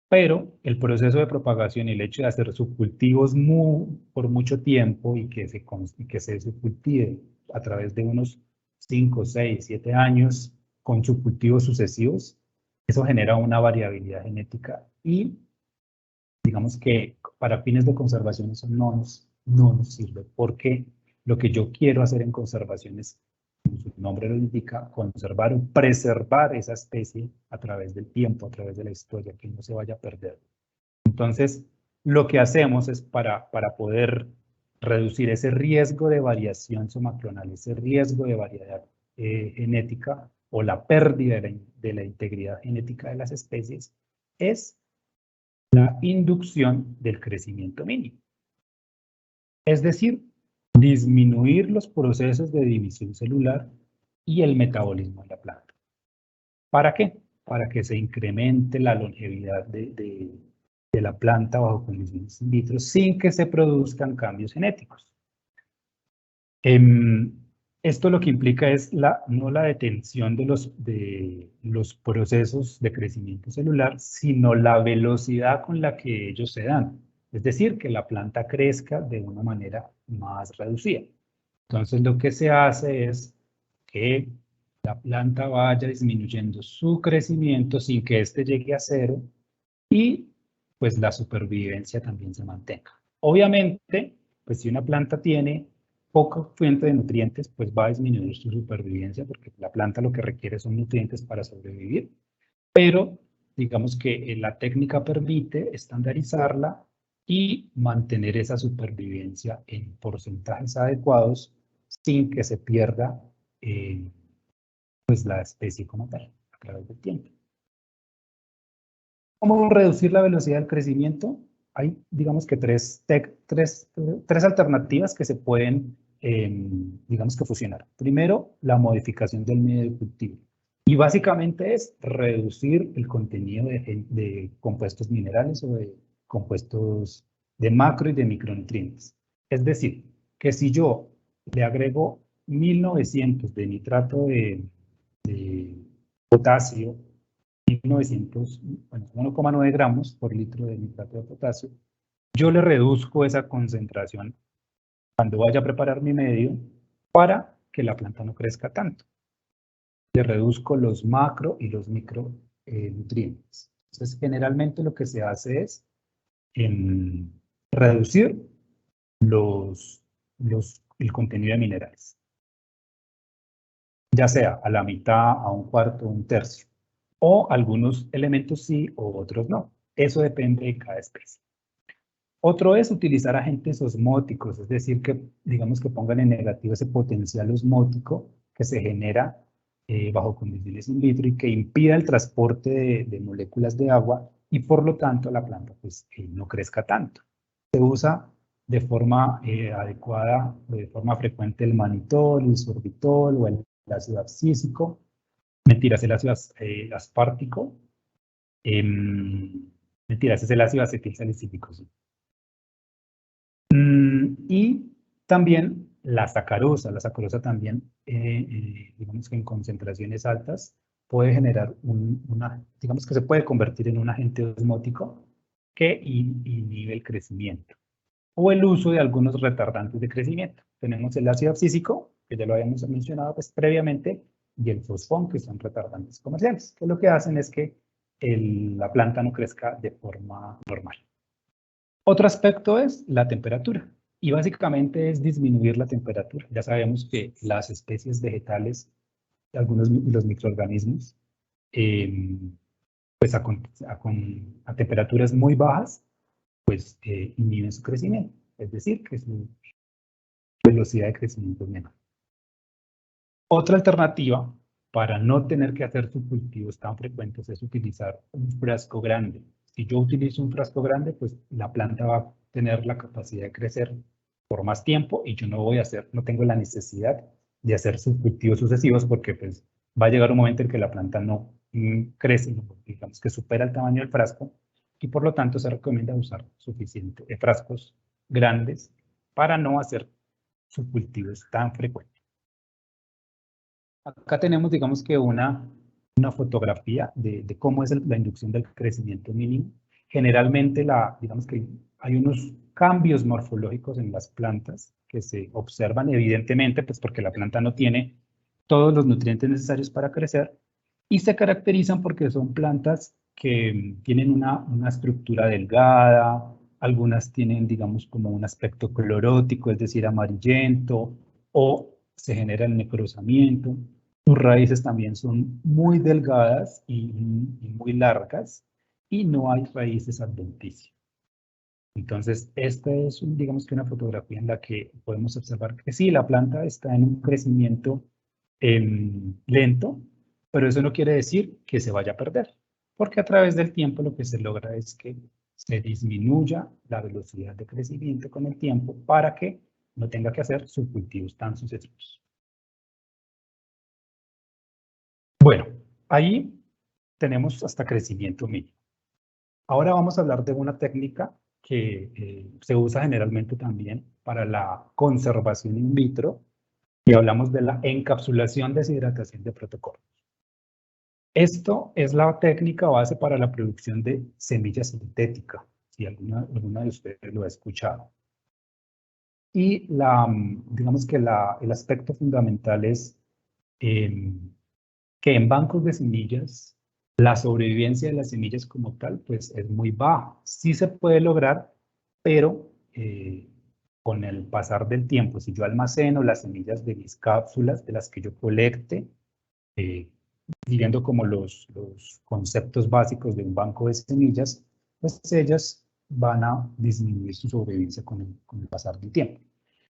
Pero el proceso de propagación y el hecho de hacer subcultivos por mucho tiempo y que se subcultive a través de unos 5, 6, 7 años con subcultivos sucesivos, eso genera una variabilidad genética y digamos que para fines de conservación eso no nos sirve, porque lo que yo quiero hacer en conservación es, como su nombre lo indica, conservar o preservar esa especie a través del tiempo, a través de la historia, que no se vaya a perder. Entonces, lo que hacemos es para poder reducir ese riesgo de variación somaclonal, ese riesgo de variedad genética o la pérdida de la integridad genética de las especies, es la inducción del crecimiento mínimo. Es decir, disminuir los procesos de división celular y el metabolismo de la planta. ¿Para qué? Para que se incremente la longevidad de la planta bajo condiciones in vitro sin que se produzcan cambios genéticos. Esto lo que implica es no la detención de los procesos de crecimiento celular, sino la velocidad con la que ellos se dan. Es decir, que la planta crezca de una manera más reducida. Entonces lo que se hace es que la planta vaya disminuyendo su crecimiento sin que éste llegue a cero y pues la supervivencia también se mantenga. Obviamente, pues si una planta tiene poca fuente de nutrientes, pues va a disminuir su supervivencia porque la planta lo que requiere son nutrientes para sobrevivir. Pero digamos que la técnica permite estandarizarla y mantener esa supervivencia en porcentajes adecuados sin que se pierda pues la especie como tal a través del tiempo. ¿Cómo reducir la velocidad del crecimiento? Hay, digamos que tres alternativas que se pueden, digamos que fusionar. Primero, la modificación del medio de cultivo. Y básicamente es reducir el contenido de compuestos minerales o de compuestos de macro y de micronutrientes. Es decir, que si yo le agrego 1900 de nitrato de potasio, 1,9 gramos por litro de nitrato de potasio, yo le reduzco esa concentración cuando vaya a preparar mi medio para que la planta no crezca tanto. Le reduzco los macro y los micro nutrientes. Entonces, generalmente lo que se hace es reducir el contenido de minerales, ya sea a la mitad, a un cuarto, un tercio. O algunos elementos sí o otros no. Eso depende de cada especie. Otro es utilizar agentes osmóticos, es decir, que digamos que pongan en negativo ese potencial osmótico que se genera bajo condiciones in vitro y que impida el transporte de moléculas de agua y por lo tanto la planta pues, no crezca tanto. Se usa de forma adecuada, de forma frecuente el mannitol, el sorbitol o el ácido abscísico. Mentiras, el ácido aspartico. Mentiras, es el ácido acetilsalicílico. Sí. Y También la sacarosa también, digamos que en concentraciones altas, puede generar digamos que se puede convertir en un agente osmótico que inhibe el crecimiento. O el uso de algunos retardantes de crecimiento. Tenemos el ácido abscísico, que ya lo habíamos mencionado pues, previamente, y el fosfón, que son retardantes comerciales, que lo que hacen es que la planta no crezca de forma normal. Otro aspecto es la temperatura, y básicamente es disminuir la temperatura. Ya sabemos que las especies vegetales, los microorganismos, pues a temperaturas muy bajas, pues inhiben su crecimiento, es decir, que su velocidad de crecimiento es menor. Otra alternativa para no tener que hacer subcultivos tan frecuentes es utilizar un frasco grande. Si yo utilizo un frasco grande, pues la planta va a tener la capacidad de crecer por más tiempo y yo no tengo la necesidad de hacer subcultivos sucesivos porque pues va a llegar un momento en que la planta no crece, digamos que supera el tamaño del frasco y por lo tanto se recomienda usar frascos grandes para no hacer subcultivos tan frecuentes. Acá tenemos, digamos que una fotografía de cómo es la inducción del crecimiento mínimo. Generalmente, digamos que hay unos cambios morfológicos en las plantas que se observan evidentemente, pues porque la planta no tiene todos los nutrientes necesarios para crecer y se caracterizan porque son plantas que tienen una estructura delgada, algunas tienen, digamos, como un aspecto clorótico, es decir, amarillento, o se genera el necrosamiento. Sus raíces también son muy delgadas y muy largas y no hay raíces adventicias. Entonces, esta es, digamos que una fotografía en la que podemos observar que sí, la planta está en un crecimiento lento, pero eso no quiere decir que se vaya a perder, porque a través del tiempo lo que se logra es que se disminuya la velocidad de crecimiento con el tiempo para que no tenga que hacer subcultivos tan sucesivos. Bueno, ahí tenemos hasta crecimiento mínimo. Ahora vamos a hablar de una técnica que se usa generalmente también para la conservación in vitro y hablamos de la encapsulación deshidratación de protocornos. Esto es la técnica base para la producción de semilla sintética, si alguna de ustedes lo ha escuchado. Y digamos que el aspecto fundamental es que en bancos de semillas la sobrevivencia de las semillas como tal pues es muy baja. Sí se puede lograr, pero con el pasar del tiempo, si yo almaceno las semillas de mis cápsulas, de las que yo colecte, siguiendo como los conceptos básicos de un banco de semillas, pues ellas van a disminuir su sobrevivencia con el pasar del tiempo.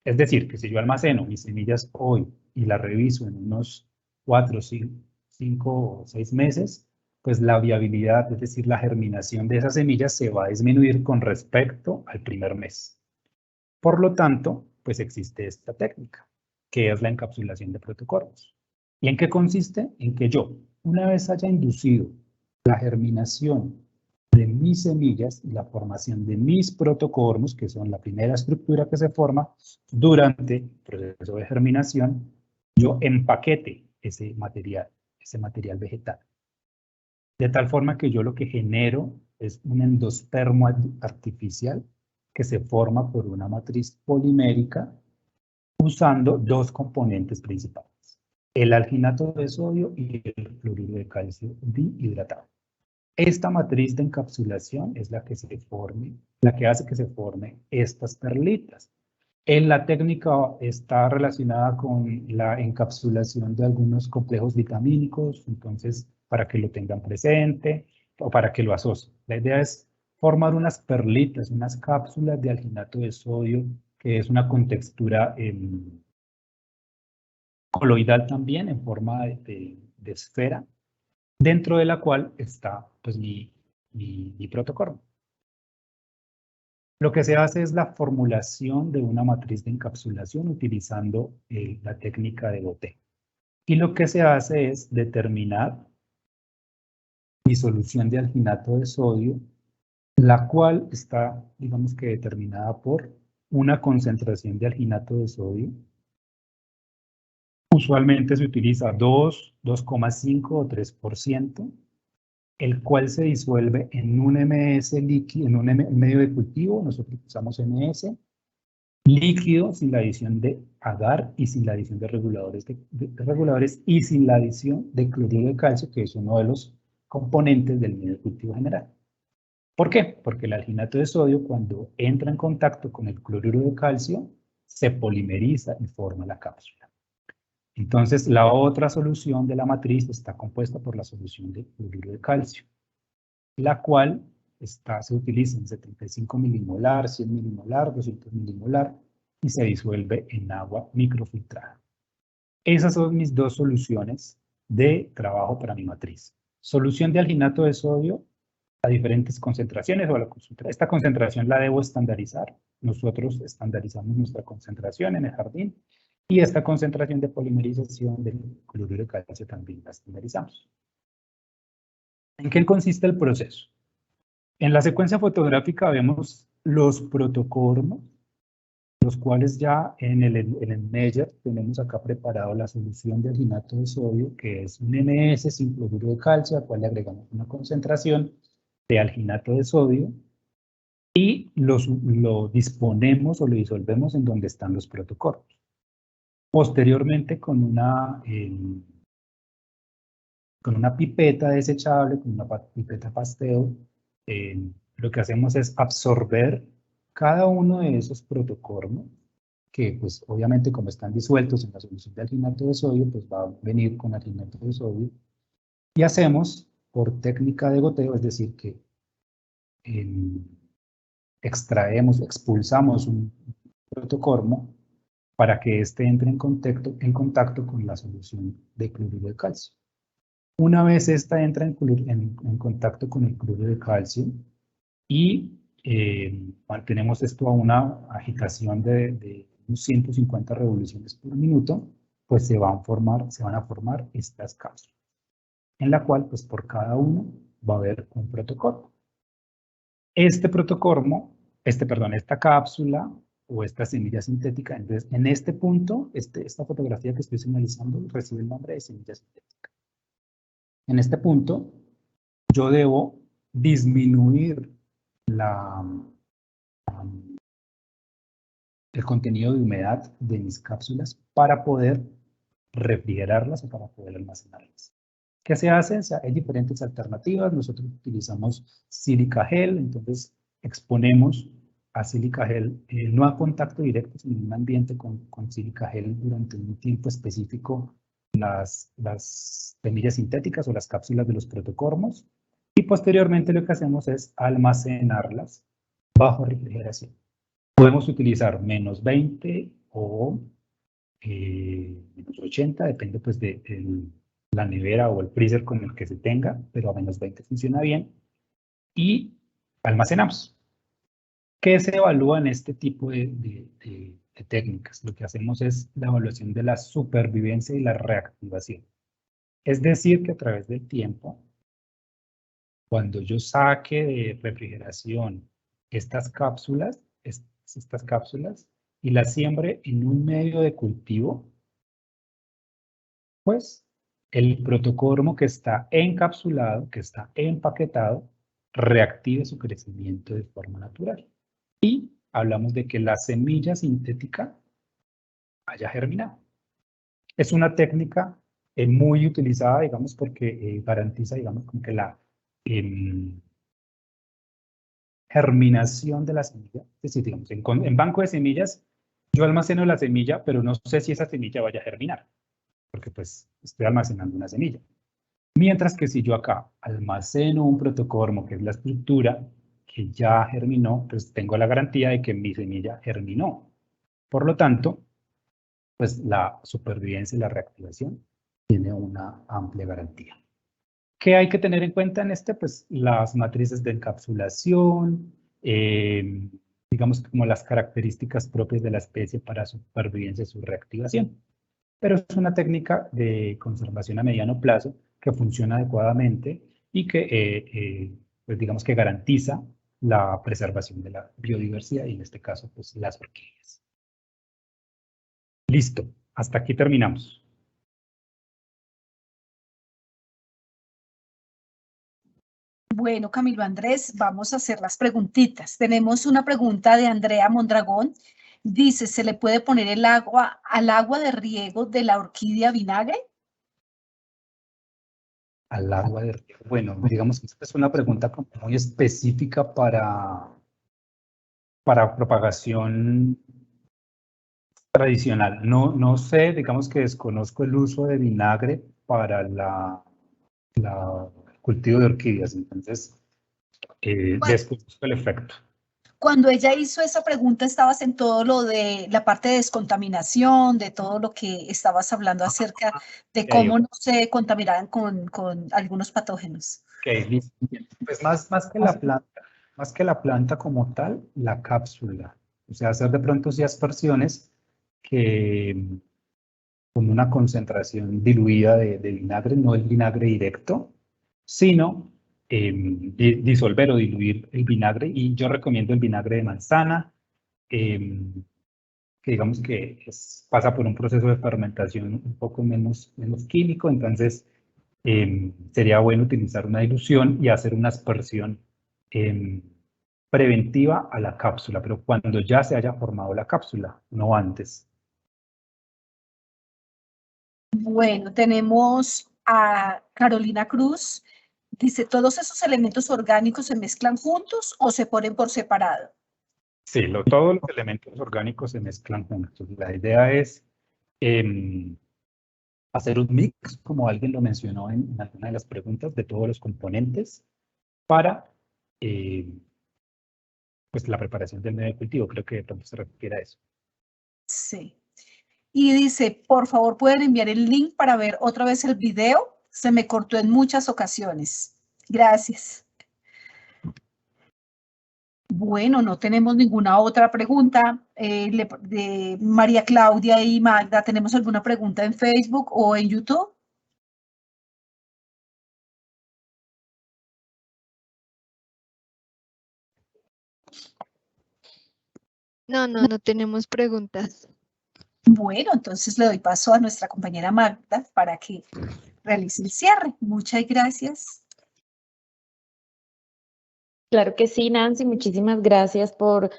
Es decir, que si yo almaceno mis semillas hoy y las reviso en unos 4, 5 o 6 meses, pues la viabilidad, es decir, la germinación de esas semillas se va a disminuir con respecto al primer mes. Por lo tanto, pues existe esta técnica, que es la encapsulación de protocornos. ¿Y en qué consiste? En que yo, una vez haya inducido la germinación de mis semillas y la formación de mis protocornos, que son la primera estructura que se forma durante el proceso de germinación, yo empaquete ese material vegetal. De tal forma que yo lo que genero es un endospermo artificial que se forma por una matriz polimérica usando dos componentes principales, el alginato de sodio y el cloruro de calcio dihidratado. Esta matriz de encapsulación es la que hace que se formen estas perlitas. En la técnica está relacionada con la encapsulación de algunos complejos vitamínicos, entonces para que lo tengan presente o para que lo asocien. La idea es formar unas perlitas, unas cápsulas de alginato de sodio, que es una contextura coloidal también, en forma de esfera, dentro de la cual está pues, mi protocorno. Lo que se hace es la formulación de una matriz de encapsulación utilizando la técnica de goteo. Y lo que se hace es determinar mi solución de alginato de sodio, la cual está, digamos que determinada por una concentración de alginato de sodio. Usualmente se utiliza 2, 2,5 o 3%, el cual se disuelve en un MS líquido, en un medio de cultivo, nosotros usamos MS, líquido sin la adición de agar y sin la adición de reguladores, reguladores y sin la adición de cloruro de calcio, que es uno de los componentes del medio de cultivo general. ¿Por qué? Porque el alginato de sodio, cuando entra en contacto con el cloruro de calcio, se polimeriza y forma la cápsula. Entonces, la otra solución de la matriz está compuesta por la solución de cloruro de calcio, la cual se utiliza en 75 milimolar, 100 milimolar, 200 milimolar y se disuelve en agua microfiltrada. Esas son mis dos soluciones de trabajo para mi matriz. Solución de alginato de sodio a diferentes concentraciones o a la concentración. Esta concentración la debo estandarizar. Nosotros estandarizamos nuestra concentración en el jardín y esta concentración de polimerización del cloruro de calcio también la estandarizamos. ¿En qué consiste el proceso? En la secuencia fotográfica vemos los protocormos, los cuales ya en el Meyer tenemos acá preparado la solución de alginato de sodio, que es un MS sin cloruro de calcio, al cual le agregamos una concentración de alginato de sodio y lo disponemos o lo disolvemos en donde están los protocormos. Posteriormente, con una pipeta desechable, con una pipeta Pasteur, lo que hacemos es absorber cada uno de esos protocormos, que pues obviamente como están disueltos en la solución de alginato de sodio, pues va a venir con alginato de sodio, y hacemos por técnica de goteo, es decir, que expulsamos un protocormo para que éste entre en contacto con la solución de cloruro de calcio. Una vez esta entra en contacto con el cloruro de calcio y mantenemos esto a una agitación de unos 150 revoluciones por minuto, pues se van a formar estas cápsulas, en la cual pues por cada uno va a haber un protocormo. Esta cápsula o esta semilla sintética, entonces en este punto, esta fotografía que estoy señalizando recibe el nombre de semilla sintética. En este punto, yo debo disminuir el contenido de humedad de mis cápsulas para poder refrigerarlas o para poder almacenarlas. ¿Qué se hace? O sea, hay diferentes alternativas. Nosotros utilizamos sílica gel, entonces exponemos a sílica gel, no a contacto directo, sino en un ambiente con sílica gel durante un tiempo específico las semillas sintéticas o las cápsulas de los protocormos, y posteriormente lo que hacemos es almacenarlas bajo refrigeración. Podemos utilizar menos 20 o menos 80, depende pues de la nevera o el freezer con el que se tenga, pero a menos 20 funciona bien, y almacenamos. ¿Qué se evalúa en este tipo de técnicas? Lo que hacemos es la evaluación de la supervivencia y la reactivación. Es decir, que a través del tiempo, cuando yo saque de refrigeración estas cápsulas y las siembre en un medio de cultivo, pues el protocormo que está encapsulado, que está empaquetado, reactive su crecimiento de forma natural. Y hablamos de que la semilla sintética haya germinado. Es una técnica muy utilizada, digamos, porque garantiza, digamos, como que la germinación de la semilla. Es decir, digamos, en banco de semillas, yo almaceno la semilla, pero no sé si esa semilla vaya a germinar, porque pues estoy almacenando una semilla. Mientras que si yo acá almaceno un protocormo, que es la estructura, que ya germinó, pues tengo la garantía de que mi semilla germinó. Por lo tanto, pues la supervivencia y la reactivación tiene una amplia garantía. ¿Qué hay que tener en cuenta en este? Pues las matrices de encapsulación, digamos como las características propias de la especie para su supervivencia y su reactivación. Pero es una técnica de conservación a mediano plazo que funciona adecuadamente y que, pues digamos que garantiza la preservación de la biodiversidad y en este caso, pues las orquídeas. Listo, hasta aquí terminamos. Bueno, Camilo Andrés, vamos a hacer las preguntitas. Tenemos una pregunta de Andrea Mondragón. Dice, ¿se le puede poner el agua al agua de riego de la orquídea vinagre? Al agua de riego. Bueno, digamos que esta es una pregunta como muy específica para propagación tradicional. No sé, digamos que desconozco el uso de vinagre para el cultivo de orquídeas, entonces desconozco el efecto. Cuando ella hizo esa pregunta, estabas en todo lo de la parte de descontaminación, de todo lo que estabas hablando acerca de cómo no se contaminaran con algunos patógenos. Ok, listo. Pues más que la planta como tal, la cápsula. O sea, hacer de pronto sí aspersiones que con una concentración diluida de vinagre, no el vinagre directo, sino disolver o diluir el vinagre. Y yo recomiendo el vinagre de manzana, que digamos que pasa por un proceso de fermentación un poco menos químico, entonces sería bueno utilizar una dilución y hacer una aspersión preventiva a la cápsula, pero cuando ya se haya formado la cápsula, no antes. Bueno, tenemos a Carolina Cruz. Dice, ¿todos esos elementos orgánicos se mezclan juntos o se ponen por separado? Sí, todos los elementos orgánicos se mezclan juntos. La idea es hacer un mix, como alguien lo mencionó en alguna de las preguntas, de todos los componentes para pues la preparación del medio de cultivo. Creo que de pronto se refiere a eso. Sí. Y dice, por favor, ¿pueden enviar el link para ver otra vez el video? Se me cortó en muchas ocasiones. Gracias. Bueno, no tenemos ninguna otra pregunta. De María Claudia y Magda, ¿tenemos alguna pregunta en Facebook o en YouTube? No tenemos preguntas. Bueno, entonces le doy paso a nuestra compañera Magda para que realice el cierre. Muchas gracias. Claro que sí, Nancy, muchísimas gracias por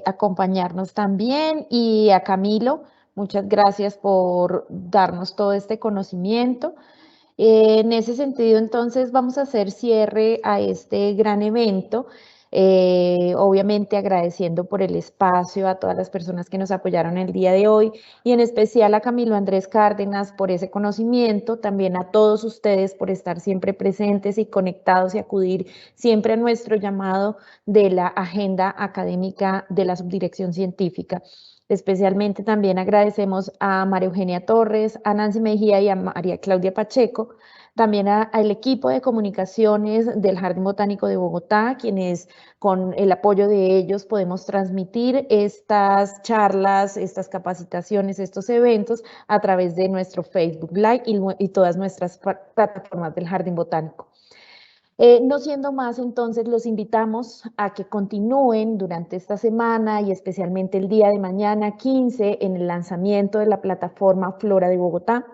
acompañarnos también. Y a Camilo, muchas gracias por darnos todo este conocimiento. En ese sentido, entonces, vamos a hacer cierre a este gran evento, obviamente agradeciendo por el espacio a todas las personas que nos apoyaron el día de hoy y en especial a Camilo Andrés Cárdenas por ese conocimiento, también a todos ustedes por estar siempre presentes y conectados y acudir siempre a nuestro llamado de la agenda académica de la Subdirección Científica. Especialmente también agradecemos a María Eugenia Torres, a Nancy Mejía y a María Claudia Pacheco, también al equipo de comunicaciones del Jardín Botánico de Bogotá, quienes con el apoyo de ellos podemos transmitir estas charlas, estas capacitaciones, estos eventos a través de nuestro Facebook Live y todas nuestras plataformas del Jardín Botánico. No siendo más, entonces los invitamos a que continúen durante esta semana y especialmente el día de mañana 15 en el lanzamiento de la plataforma Flora de Bogotá.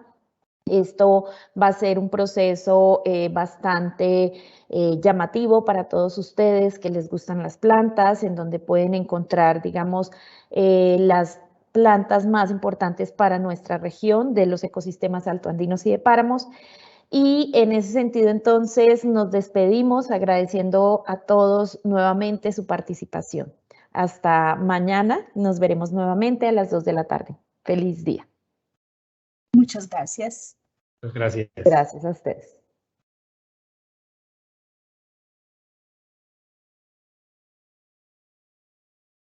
Esto va a ser un proceso bastante llamativo para todos ustedes que les gustan las plantas, en donde pueden encontrar, digamos, las plantas más importantes para nuestra región de los ecosistemas altoandinos y de páramos. Y en ese sentido, entonces, nos despedimos agradeciendo a todos nuevamente su participación. Hasta mañana, nos veremos nuevamente a las 2 de la tarde. Feliz día. Muchas gracias. Muchas gracias. Gracias a ustedes.